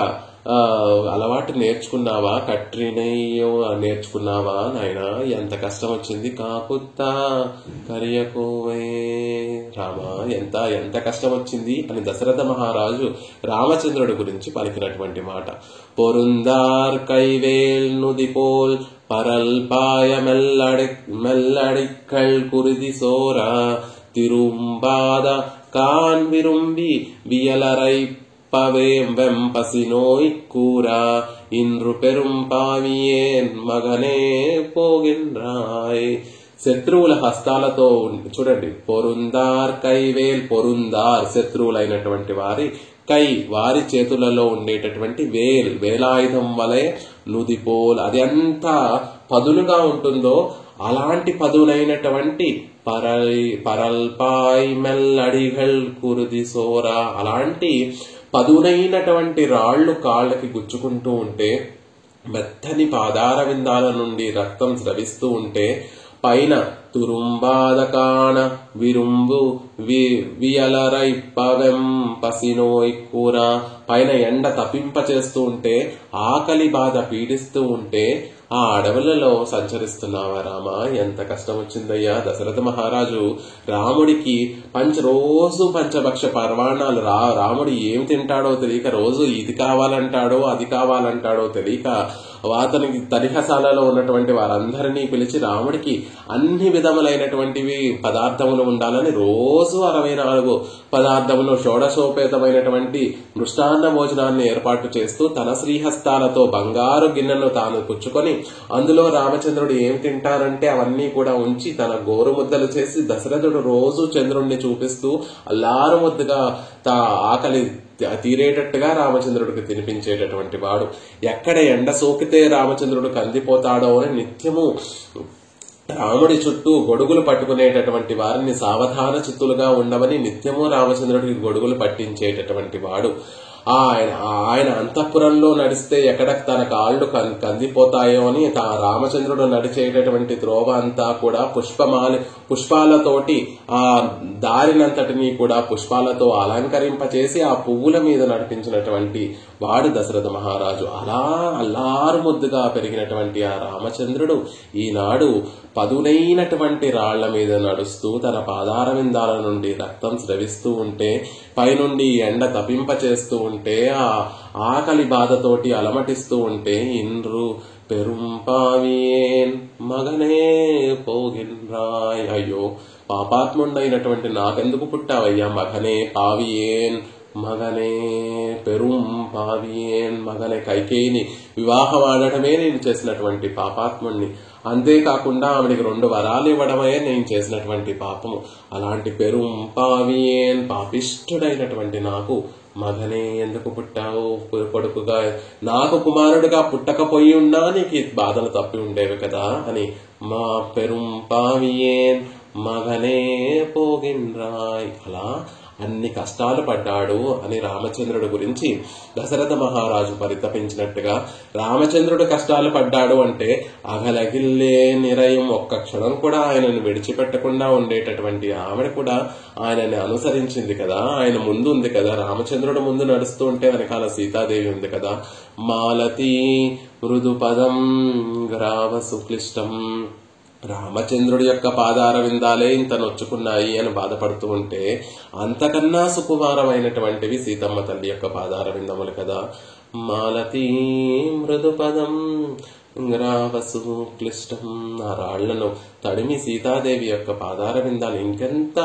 అలవాటు నేర్చుకున్నావా? కట్రినయ్యో నేర్చుకున్నావా నాయన, ఎంత కష్టం వచ్చింది. కాకుత్తా కరియకోవే రామ, ఎంత కష్టం వచ్చింది అని దశరథ మహారాజు రామచంద్రుడి గురించి పలికినటువంటి మాట. పొరుందార్ కైవేల్ నుదిపోల్ పరల్పాయ మెల్లడిక్కల్ కురిది సోరా తిరుంబాద కాన్ విరుంబి వియలరై పవేం వెంపసినోయ్ కూరా ఇంద్రు పెరుంపావియేన్ మగనే పోగిన్రాయ్. శత్రువుల హస్తాలతో చూడండి, పొరుందార్ కైవేల్, పొరుందార్ శత్రువులైనటువంటి వారి చేతులలో ఉండేటటువంటి వేలాయుధం వలె నుదిపోల్, అది ఎంత పదునుగా ఉంటుందో అలాంటి పదునైనటువంటి పరల్పాయ్ మెల్లడిగల్ కురుది సోరా, అలాంటి పదునైనటువంటి రాళ్లు కాళ్ళకి గుచ్చుకుంటూ ఉంటే, మెత్తని పాదార విందాల నుండి రక్తం స్రవిస్తూ ఉంటే, పైన తురుంబాదకాణ విరుంబు వియలరైప్పవెం పసినోయ్ కూర, పైన ఎండ తప్పింప చేస్తూ ఉంటే, ఆకలి బాధ పీడిస్తూ ఉంటే ఆ అడవులలో సంచరిస్తున్నావా రామా, ఎంత కష్టం వచ్చిందయ్యా. దశరథ మహారాజు రాముడికి రోజు పంచభక్ష పర్వాణాలు, రాముడు ఏం తింటాడో తెలియక, రోజు ఇది కావాలంటాడో అది కావాలంటాడో తెలియక అతనికి తరిహసాలలో ఉన్నటువంటి వారందరినీ పిలిచి రాముడికి అన్ని విధములైనటువంటివి పదార్థములు ఉండాలని రోజు 64 పదార్థములు షోడశోపేతమైనటువంటి మృష్టాన్న భోజనాన్ని ఏర్పాటు చేస్తూ తన శ్రీహస్తాలతో బంగారు గిన్నెను తాను పుచ్చుకొని అందులో రామచంద్రుడు ఏం తింటారంటే అవన్నీ కూడా ఉంచి తన గోరు ముద్దలు చేసి దశరథుడు రోజు చంద్రుణ్ణి చూపిస్తూ అల్లారు ముద్దుగా ఆకలి తీరేటట్టుగా రామచంద్రుడికి తినిపించేటటువంటి వాడు. ఎక్కడ ఎండ సోకితే రామచంద్రుడు కందిపోతాడో అని నిత్యము రాముడి చుట్టూ గొడుగులు పట్టుకునేటటువంటి వారిని సావధాన చిత్తులుగా ఉండవని నిత్యము రామచంద్రుడికి గొడుగులు పట్టించేటటువంటి వాడు. ఆయన అంతఃపురంలో నడిస్తే ఎక్కడ తన కాళ్ళు కందిపోతాయో అని రామచంద్రుడు నడిచేటటువంటి త్రోవ అంతా కూడా పుష్పాలతోటి ఆ దారినంతటినీ కూడా పుష్పాలతో అలంకరింపచేసి ఆ పువ్వుల మీద నడిపించినటువంటి వాడు దశరథ మహారాజు. అలా అల్లారు ముద్దుగా పెరిగినటువంటి ఆ రామచంద్రుడు ఈనాడు పదునైనటువంటి రాళ్ల మీద నడుస్తూ తన పాదార విందాల నుండి రక్తం స్రవిస్తూ ఉంటే, పైనుండి ఎండ తపింపచేస్తూ ఉంటే, ఆ ఆకలి బాధతోటి అలమటిస్తూ ఉంటే, ఇండ్రు పెరుంపావియేన్ మగనే పోగిన్రాయ్, అయ్యో పాపాత్ముండైనటువంటి నాకెందుకు పుట్టావయ్యా మగనే పావియేన్ మగనే పెరుం పావియేన్ మగనే, కైకేయిని వివాహం ఆడటమే నేను చేసినటువంటి పాపాత్ముణ్ణి, అంతేకాకుండా ఆవిడికి 2 వరాలు ఇవ్వడమే నేను చేసినటువంటి పాపము. అలాంటి పెరుం పావియేన్ పాపిష్ఠుడైనటువంటి నాకు మగనే ఎందుకు పుట్టావు కొడుకుగా, నాకు కుమారుడిగా పుట్టకపోయి ఉన్నా నీకు బాధలు తప్పి ఉండేవి కదా అని మా పెరుం పావియేన్ మగనే పోగిన్రాయ్, అలా అన్ని కష్టాలు పడ్డాడు అని రామచంద్రుడి గురించి దశరథ మహారాజు పరితపించినట్టుగా, రామచంద్రుడు కష్టాలు పడ్డాడు అంటే అగలగిల్లే నిరయం, ఒక్క క్షణం కూడా ఆయనను విడిచిపెట్టకుండా ఉండేటటువంటి ఆవిడ కూడా ఆయనని అనుసరించింది కదా, ఆయన ముందు ఉంది కదా, రామచంద్రుడు ముందు నడుస్తూ ఉంటే వెనకాల సీతాదేవి ఉంది కదా. మాలతీ మృదు పదం గ్రావ సుక్లిష్టం, రామచంద్రుడి యొక్క పాదార విందాలే ఇంత నొచ్చుకున్నాయి అని బాధపడుతూ ఉంటే, అంతకన్నా సుకుమారమైనటువంటివి సీతమ్మ తల్లి యొక్క పాదార విందములు కదా. మాలతీ మృదుపదం గ్రావసు క్లిష్టం, ఆ రాళ్లను తడిమి సీతాదేవి యొక్క పాదార విందాలు ఇంకెంత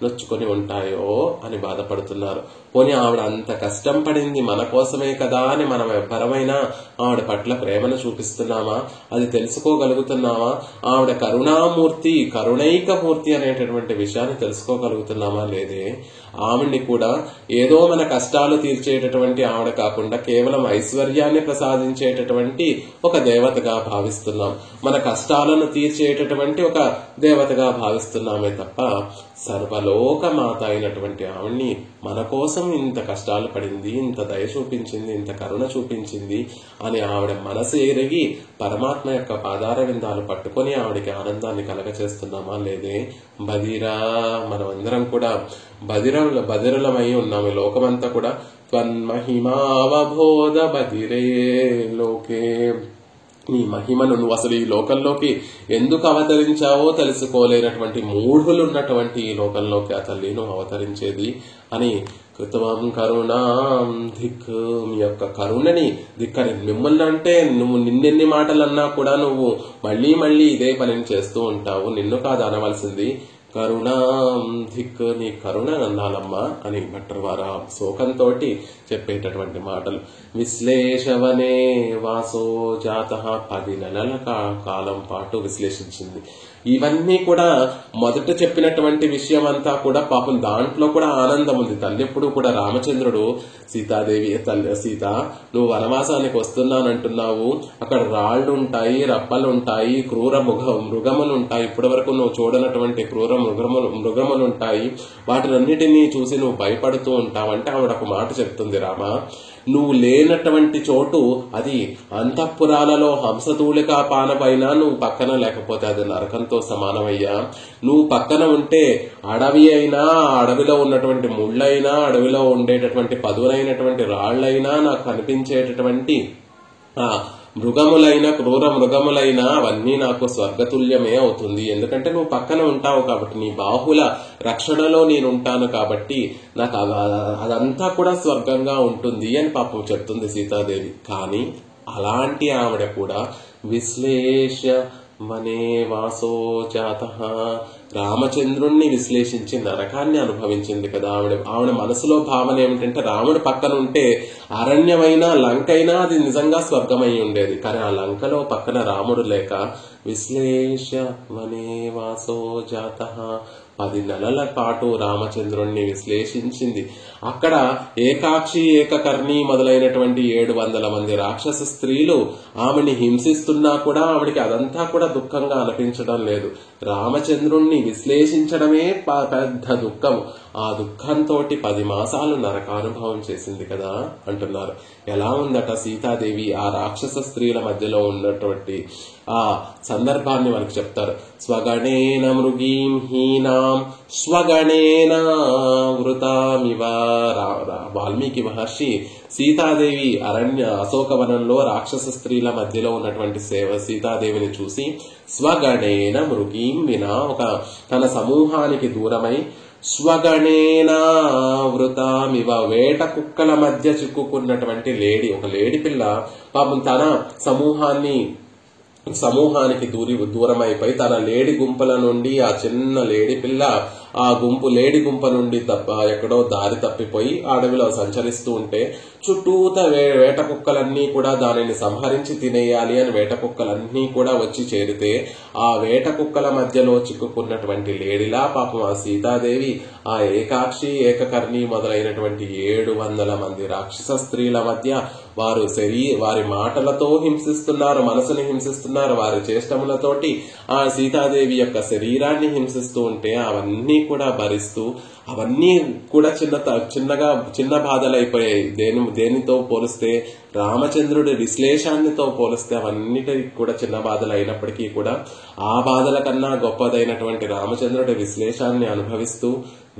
నొచ్చుకొని ఉంటాయో అని బాధపడుతున్నారు. పోనీ ఆవిడ అంత కష్టం పడింది మన కోసమే కదా అని మనం ఎవ్వరమైనా ఆవిడ పట్ల ప్రేమను చూపిస్తున్నామా, అది తెలుసుకోగలుగుతున్నామా, ఆవిడ కరుణామూర్తి కరుణైక మూర్తి అనేటటువంటి విషయాన్ని తెలుసుకోగలుగుతున్నామా లేదే. ఆవిడ్ని కూడా ఏదో మన కష్టాలు తీర్చేటటువంటి ఆవిడ కాకుండా కేవలం ఐశ్వర్యాన్ని ప్రసాదించేటటువంటి ఒక దేవతగా భావిస్తున్నాం, మన కష్టాలను తీర్చేటటువంటి ఒక దేవతగా భావిస్తున్నామే తప్ప సర్వలోక మాత అయినటువంటి ఆవిడ్ని మన కోసం ఇంత కష్టాలు పడింది, ఇంత దయ చూపించింది, ఇంత కరుణ చూపించింది అని ఆవిడ మనసు ఎరిగి పరమాత్మ యొక్క పాదార విందాలు పట్టుకొని ఆవిడికి ఆనందాన్ని కలగచేస్తున్నామా లేదే. బదిరా, మనమందరం కూడా బదిరలమై ఉన్నాము. లోకమంతా కూడా త్వన్మహిమావబోధ బదిరే లోకే, నీ మహిమను నువ్వు అసలు ఈ లోకంలోకి ఎందుకు అవతరించావో తెలుసుకోలేనటువంటి మూఢులు ఉన్నటువంటి ఈ లోకంలోకి ఆ తల్లి నువ్వు అవతరించేది అని కృతవం కరుణాం ధిక్, మీ యొక్క కరుణని ధిక్కరి, మిమ్మల్ని అంటే నువ్వు నిన్నెన్ని మాటలన్నా కూడా నువ్వు మళ్లీ మళ్లీ ఇదే పనిని చేస్తూ ఉంటావు, నిన్ను కాదు అనవలసింది, కరుణాం ధిక్, నీ కరుణ అన్నాలమ్మా అని భట్టర్వారా శోకంతో చెప్పేటటువంటి మాటలు. విశ్లేషవనే వాసో జాత, 10 నెలల కాలం పాటు విశ్లేషించింది. ఇవన్నీ కూడా మొదట చెప్పినటువంటి విషయం అంతా కూడా పాపం దాంట్లో కూడా ఆనందం ఉంది. తల్లి ఎప్పుడు కూడా రామచంద్రుడు సీతాదేవి సీత నువ్వు వనవాసానికి వస్తున్నానంటున్నావు, అక్కడ రాళ్లు ఉంటాయి, రప్పలు ఉంటాయి, క్రూర మృగములు ఉంటాయి, ఇప్పటి వరకు నువ్వు చూడనటువంటి క్రూర మృగములు ఉంటాయి, వాటినన్నిటినీ చూసి నువ్వు భయపడుతూ ఉంటావంటే ఆవిడ ఒక మాట చెప్తుంది, రామ నువ్వు లేనటువంటి చోటు అది అంతఃపురాలలో హంసతూలికా పానపైన నువ్వు పక్కన లేకపోతే అది నరకంతో సమానమయ్యా. నువ్వు పక్కన ఉంటే అడవి అయినా, అడవిలో ఉన్నటువంటి ముళ్ళైనా, అడవిలో ఉండేటటువంటి పదునైనటువంటి రాళ్లైనా, నాకు కనిపించేటటువంటి మృగములైన క్రూర మృగములైనా అవన్నీ నాకు స్వర్గతుల్యమే అవుతుంది. ఎందుకంటే నువ్వు పక్కన ఉంటావు కాబట్టి, నీ బాహుల రక్షణలో నేనుంటాను కాబట్టి నాకు అదంతా కూడా స్వర్గంగా ఉంటుంది అని పాపం చెప్తుంది సీతాదేవి. కానీ అలాంటి ఆవిడ కూడా విశ్లేష వనే వాసో జాత, రామచంద్రుణ్ణి విశ్లేషించి నరకాన్ని అనుభవించింది కదా ఆవిడ మనసులో భావన ఏమిటంటే, రాముడు పక్కన ఉంటే అరణ్యమైనా లంకైనా అది నిజంగా స్వర్గమై ఉండేది. కానీ ఆ లంకలో పక్కన రాముడు లేక విశ్లేష వనే వాసో జాత 10 నెలల పాటు రామచంద్రుణ్ణి విశ్లేషించింది. అక్కడ ఏకాక్షి ఏకకర్ణి మొదలైనటువంటి 700 మంది రాక్షస స్త్రీలు ఆమెని హింసిస్తున్నా కూడా ఆమెకి అదంతా కూడా దుఃఖంగా అనిపించడం లేదు. రామచంద్రుణ్ణి విశ్లేషించడమే పెద్ద దుఃఖం. ఆ దుఃఖంతో 10 మాసాలు నరకానుభవం చేసింది కదా అంటున్నారు. ఎలా ఉందట సీతాదేవి ఆ రాక్షస స్త్రీల మధ్యలో ఉన్నటువంటి ఆ సందర్భాన్ని మనకు చెప్తారు. స్వగణేన మృగీం హీనాం స్వగణేన వృతామివ. వాల్మీకి మహర్షి సీతాదేవి అశోకవనంలో రాక్షస స్త్రీల మధ్యలో ఉన్నటువంటి సీతాదేవిని చూసి స్వగణేన మృగీం వినా, ఒక తన సమూహానికి దూరమై, స్వగణేన వృతామివ, వేట కుక్కల మధ్య చిక్కుకున్నటువంటి ఒక లేడి పిల్ల పాపం తన సమూహానికి దూరమైపోయి తన లేడి గుంపుల నుండి ఆ చిన్న లేడి పిల్ల ఆ లేడి గుంప నుండి ఎక్కడో దారి తప్పిపోయి అడవిలో సంచరిస్తూ ఉంటే చుట్టూత వేట కుక్కలన్నీ కూడా దానిని సంహరించి తినేయాలి అని వేట కుక్కలన్నీ కూడా వచ్చి చేరితే ఆ వేట కుక్కల మధ్యలో చిక్కుకున్నటువంటి లేడిలా పాపం ఆ సీతాదేవి ఆ ఏకాక్షి ఏకకర్ణి మొదలైనటువంటి 700 మంది రాక్షస స్త్రీల మధ్య వారి మాటలతో హింసిస్తున్నారు, మనసుని హింసిస్తున్నారు, వారి చేష్టములతోటి ఆ సీతాదేవి యొక్క శరీరాన్ని హింసిస్తూ ఉంటే అవన్నీ కూడా భరిస్తూ, అవన్నీ కూడా చిన్న బాధలైపోయాయి. దేనితో పోలిస్తే రామచంద్రుడి విశ్లేషాన్నితో పోలిస్తే అవన్నిటికి కూడా చిన్న బాధలు అయినప్పటికీ కూడా ఆ బాధల కన్నా గొప్పదైనటువంటి రామచంద్రుడి విశ్లేషాన్ని అనుభవిస్తూ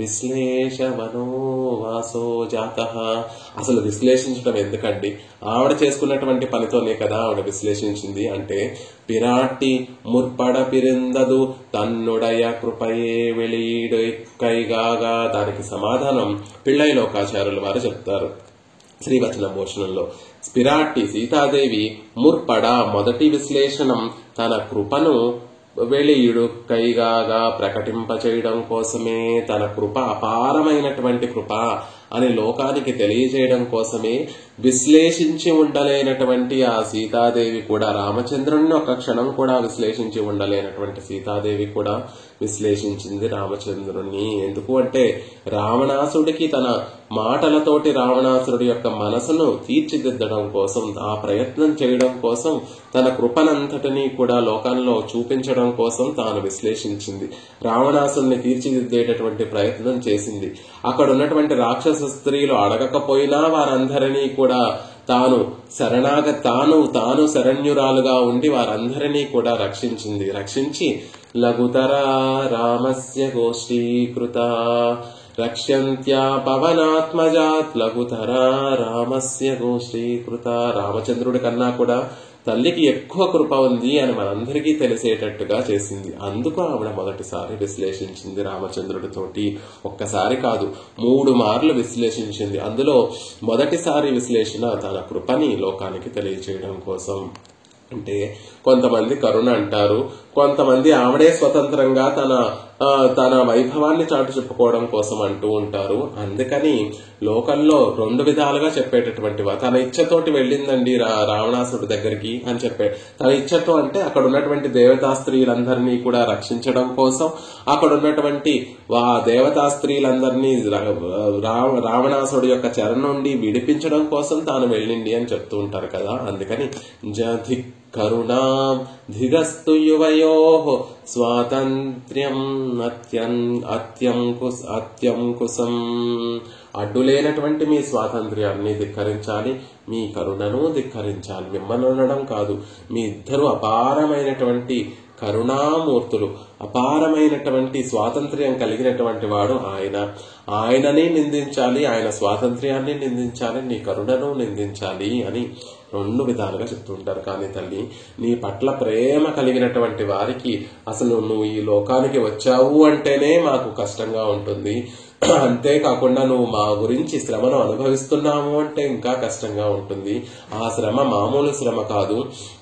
విశ్లేషవనో వాసో జాతః. అసలు విశ్లేషించడం ఎందుకండి? ఆవిడ చేసుకున్నటువంటి పనితోనే కదా ఆవిడ విశ్లేషించింది. అంటే పిరాట్టి ముర్పడ పిరిందదు తన్నుడయ కృపయే వెళీడు కైగాగా. దానికి సమాధానం పిళ్ళై లోకాచార్యుల వారు చెప్తారు శ్రీవచన భూషణంలో. పిరాట్టి సీతాదేవి ముర్పడ మొదటి విశ్లేషణం తన కృపను వెళీయుడు కైగాగా ప్రకటింపచేయడం కోసమే, తన కృప అపారమైనటువంటి కృప అని లోకానికి తెలియజేయడం కోసమే విశ్లేషించి ఉండలేనటువంటి ఆ సీతాదేవి కూడా, రామచంద్రుణ్ణి ఒక క్షణం కూడా విశ్లేషించి ఉండలేనటువంటి సీతాదేవి కూడా విశ్లేషించింది రామచంద్రుణ్ణి. ఎందుకు అంటే రావణాసుడికి తన మాటలతోటి రావణాసురుడి యొక్క మనసును తీర్చిదిద్దడం కోసం, ఆ ప్రయత్నం చేయడం కోసం, తన కృపనంతటినీ కూడా లోకంలో చూపించడం కోసం తాను విశ్లేషించింది. రావణాసురుని తీర్చిదిద్దేటటువంటి ప్రయత్నం చేసింది. అక్కడ ఉన్నటువంటి రాక్షస స్త్రీలు అడగకపోయినా వారందరినీ కూడా తాను శరణ్యురాలుగా ఉండి వారందరినీ కూడా రక్షించి లఘుతరా రామస్య గోష్ఠీకృత రక్ష్యంత్యా పవనాత్మజాత్ లఘుతరా రామస్య గోష్ఠీకృత. రామచంద్రుడి కన్నా కూడా తల్లికి ఎక్కువ కృప ఉంది అని మనందరికీ తెలిసేటట్టుగా చేసింది. అందుకు ఆవిడ మొదటిసారి విశ్లేషించింది రామచంద్రుడితోటి. ఒక్కసారి కాదు, 3 మార్లు విశ్లేషించింది. అందులో మొదటిసారి విశ్లేషణ తన కృపని లోకానికి తెలియచేయడం కోసం. అంటే కొంతమంది కరుణ అంటారు, కొంతమంది ఆవిడే స్వతంత్రంగా తన వైభవాన్ని చాటు చెప్పుకోవడం కోసం అంటూ ఉంటారు. అందుకని లోకంలో 2 విధాలుగా చెప్పేటటువంటి తన ఇచ్చతోటి వెళ్ళిందండి రావణాసుడి దగ్గరికి అని చెప్పాడు. తన ఇచ్చతో అంటే అక్కడ ఉన్నటువంటి దేవతా స్త్రీలందరినీ కూడా రక్షించడం కోసం, అక్కడ ఉన్నటువంటి దేవతా స్త్రీలందరినీ రావణాసుడి యొక్క చెర నుండి విడిపించడం కోసం తాను వెళ్ళింది అని చెప్తూ ఉంటారు కదా. అందుకని కరుణాం ధిగస్తు యువయోః స్వాతంత్ర్యం అత్యంకుశం. అడ్డులేనటువంటి మీ స్వాతంత్ర్యాన్ని ధిక్కరించాలి, మీ కరుణను ధిక్కరించాలి. మిమ్మల్ని అనడం కాదు, మీ ఇద్దరు అపారమైనటువంటి కరుణామూర్తులు, అపారమైనటువంటి స్వాతంత్ర్యం కలిగినటువంటి వాడు ఆయనని నిందించాలి, ఆయన స్వాతంత్ర్యాన్ని నిందించాలి, నీ కరుణను నిందించాలి అని 2 విధాలుగా చెప్తుంటారు. కానీ తల్లి, నీ పట్ల ప్రేమ కలిగినటువంటి వారికి అసలు నువ్వు ఈ లోకానికి వచ్చావు అంటేనే మాకు కష్టంగా ఉంటుంది. అంతేకాకుండా నువ్వు మా గురించి శ్రమను అనుభవిస్తున్నాము అంటే ఇంకా కష్టంగా ఉంటుంది. ఆ శ్రమ మామూలు శ్రమ కాదు.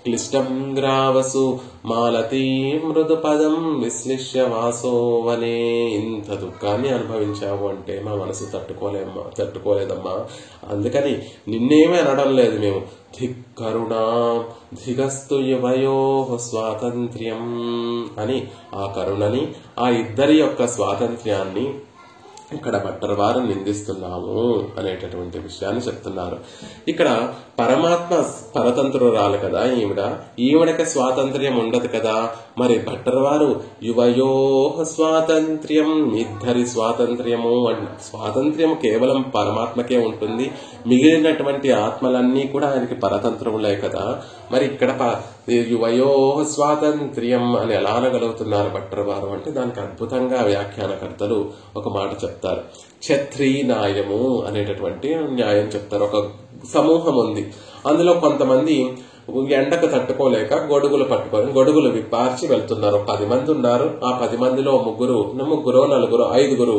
క్లిష్టం గ్రావసు మాలతీ మృదు పదం విశ్లిష్య వాసోవనే. ఇంత దుఃఖాన్ని అనుభవించావు అంటే మా మనసు తట్టుకోలేదమ్మా. అందుకని నిన్నేమీ అనడం లేదు మేము. ధిక్కరుణా ధిగస్తు యువయో స్వాతంత్ర్యం అని ఆ కరుణని, ఆ ఇద్దరి యొక్క స్వాతంత్ర్యాన్ని ఇక్కడ భట్టర్ వారు నిందిస్తున్నాము అనేటటువంటి విషయాన్ని చెప్తున్నారు. ఇక్కడ పరమాత్మ పరతంత్రురాలు కదా ఈవిడకి స్వాతంత్ర్యం ఉండదు కదా. మరి భట్టర్ వారు యువయోహ స్వాతంత్ర్యం, ఇద్దరి స్వాతంత్ర్యము. స్వాతంత్ర్యము కేవలం పరమాత్మకే ఉంటుంది, మిగిలినటువంటి ఆత్మలన్నీ కూడా ఆయనకి పరతంత్రములే కదా. మరి ఇక్కడ యువయోహ స్వాతంత్ర్యం అని ఎలా అనగలుగుతున్నారు భట్టర్ వారు అంటే దానికి అద్భుతంగా వ్యాఖ్యానకర్తలు ఒక మాట చెప్తారు. క్షత్రీ న్యాయము అనేటటువంటి న్యాయం చెప్తారు. ఒక సమూహం ఉంది, అందులో కొంతమంది ఎండకు తట్టుకోలేక గొడుగులు విప్పార్చి వెళ్తున్నారు. 10 మంది ఉన్నారు. ఆ 10 మందిలో ముగ్గురు నలుగురు 5గురు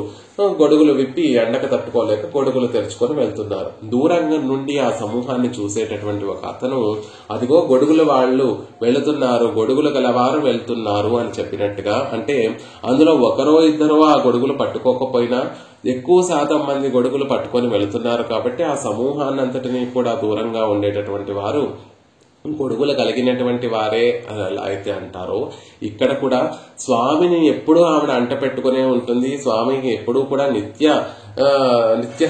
గొడుగులు విప్పి ఎండకు తట్టుకోలేక గొడుగులు తెరుచుకొని వెళ్తున్నారు. దూరంగా నుండి ఆ సమూహాన్ని చూసేటటువంటి ఒక అతను, అదిగో గొడుగులు వాళ్ళు వెళుతున్నారు, గొడుగులు గలవారు వెళ్తున్నారు అని చెప్పినట్టుగా, అంటే అందులో ఒకరో ఇద్దరో ఆ గొడుగులు పట్టుకోకపోయినా ఎక్కువ శాతం మంది గొడుగులు పట్టుకొని వెళుతున్నారు కాబట్టి ఆ సమూహాన్ని అంతటినీ కూడా దూరంగా ఉండేటటువంటి వారు గొడుగులు కలిగినటువంటి వారే అని ఎలా అయితే అంటారో, ఇక్కడ కూడా స్వామిని ఎప్పుడూ ఆవిడ అంట పెట్టుకునే ఉంటుంది. స్వామికి ఎప్పుడూ కూడా నిత్య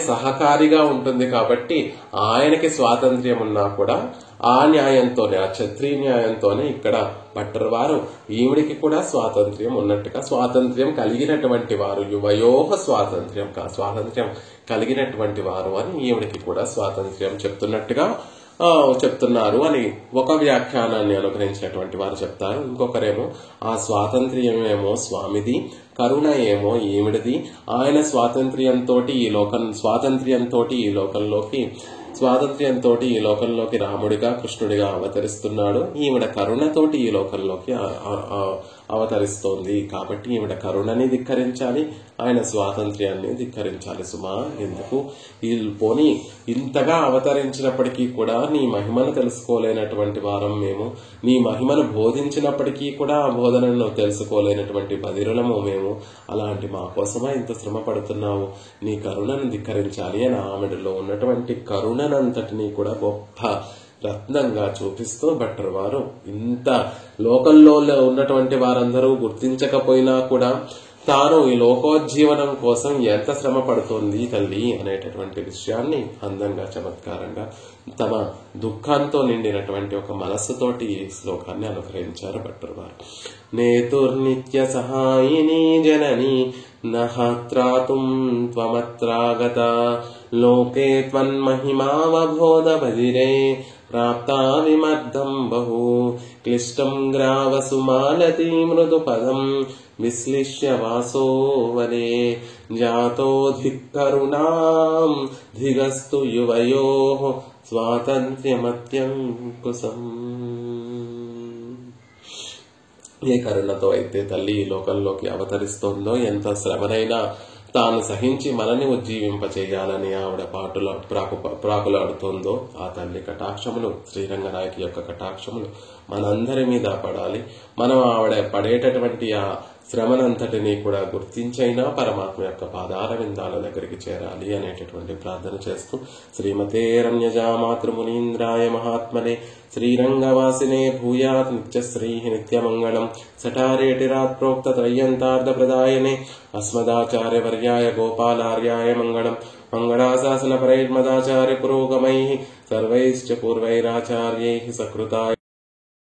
సహకారిగా ఉంటుంది. కాబట్టి ఆయనకి స్వాతంత్ర్యం ఉన్నా కూడా ఆ న్యాయంతోనే, ఆ క్షత్రియ న్యాయంతోనే ఇక్కడ భట్టర్ వారు ఈవిడికి కూడా స్వాతంత్ర్యం ఉన్నట్టుగా, స్వాతంత్ర్యం కలిగినటువంటి వారు, యువయోహ స్వాతంత్ర్యం కలిగినటువంటి వారు అని ఈవిడికి కూడా స్వాతంత్ర్యం చెప్తున్నారు అని ఒక వ్యాఖ్యానాన్ని అనుగ్రహించినటువంటి వారు చెప్తారు. ఇంకొకరేమో ఆ స్వాతంత్ర్యమేమో స్వామిది, కరుణ ఏమో ఈవిడిది. ఆయన స్వాతంత్ర్యంతో ఈ లోకంలోకి రాముడిగా కృష్ణుడిగా అవతరిస్తున్నాడు. ఈవిడ కరుణతోటి ఈ లోకంలోకి అవతరిస్తోంది. కాబట్టి ఈవిడ కరుణని ధిక్కరించాలి, ఆయన స్వాతంత్ర్యాన్ని ధిక్కరించాలి. సుమా, ఎందుకు పోనీ ఇంతగా అవతరించినప్పటికీ కూడా నీ మహిమను తెలుసుకోలేనటువంటి వారం మేము, నీ మహిమను బోధించినప్పటికీ కూడా ఆ బోధనను తెలుసుకోలేనటువంటి బదిరులము మేము. అలాంటి మా కోసమా ఇంత శ్రమ పడుతున్నావు, నీ కరుణను ధిక్కరించాలి అని ఆమెడలో ఉన్నటువంటి కరుణనంతటినీ కూడా గొప్ప రత్నంగా చూపిస్తూ భట్టర్ వారు ఇంత లోకంలో ఉన్నటువంటి వారందరూ గుర్తించకపోయినా కూడా తాను ఈ లోకోజ్జీవనం కోసం ఎంత శ్రమ పడుతోంది తల్లి అనేటటువంటి విషయాన్ని అందంగా చమత్కారంగా తమ దుఃఖంతో నిండినటువంటి ఒక మనస్సుతోటి ఈ శ్లోకాన్ని అనుగ్రహించారు భట్టర్ వారు. నేతుర్నిత్య సహాయిని జనని నహత్రాతుం త్వమత్రాగత లోకే త్వన్మహిమావబోధ బధిరే ప్రాప్తా విమర్ధం బహు క్లిష్టం గ్రావసు మాలతీ మృదు పదం విశ్లిష్య వాసోవనే జాతో ధిక్కరుణాం ధిగస్తు యువయోః స్వాతంత్ర్యమత్యంకుశం. ఏ కరుణతో అయితే తల్లి ఈ లోకంలోకి అవతరిస్తోందో, ఎంత శ్రమనైనా తాను సహించి మనని ఉజ్జీవింపచేయాలని ఆవిడ ప్రాకులాడుతోందో ఆ తల్లి కటాక్షములు, శ్రీరంగనాయకి యొక్క కటాక్షములు మనందరి మీద పడాలి. మనం ఆవిడ పడేటటువంటి ఆ శ్రమనంతటినీ కూడా గుర్తించైనా పరమాత్మ యొక్క పాదార విందాల దగ్గరికి చేరాలి అనేటటువంటి ప్రార్థన చేస్తూ శ్రీమతే రమ్యజా మాతృమునీంద్రాయ మహాత్మనే శ్రీరంగవాసినే భూయాత్ నిత్యశ్రీ నిత్యమంగళం సఠారేటిరాత్ ప్రోక్త త్రయ్యంతార్థ ప్రదాయనే అస్మదాచార్యవర్యాయ గోపాలార్యాయ మంగళం మంగళాశాసన పరైర్మదాచార్య పురోగమైః సర్వైశ్చ పూర్వైరాచార్యైః సకృతాయ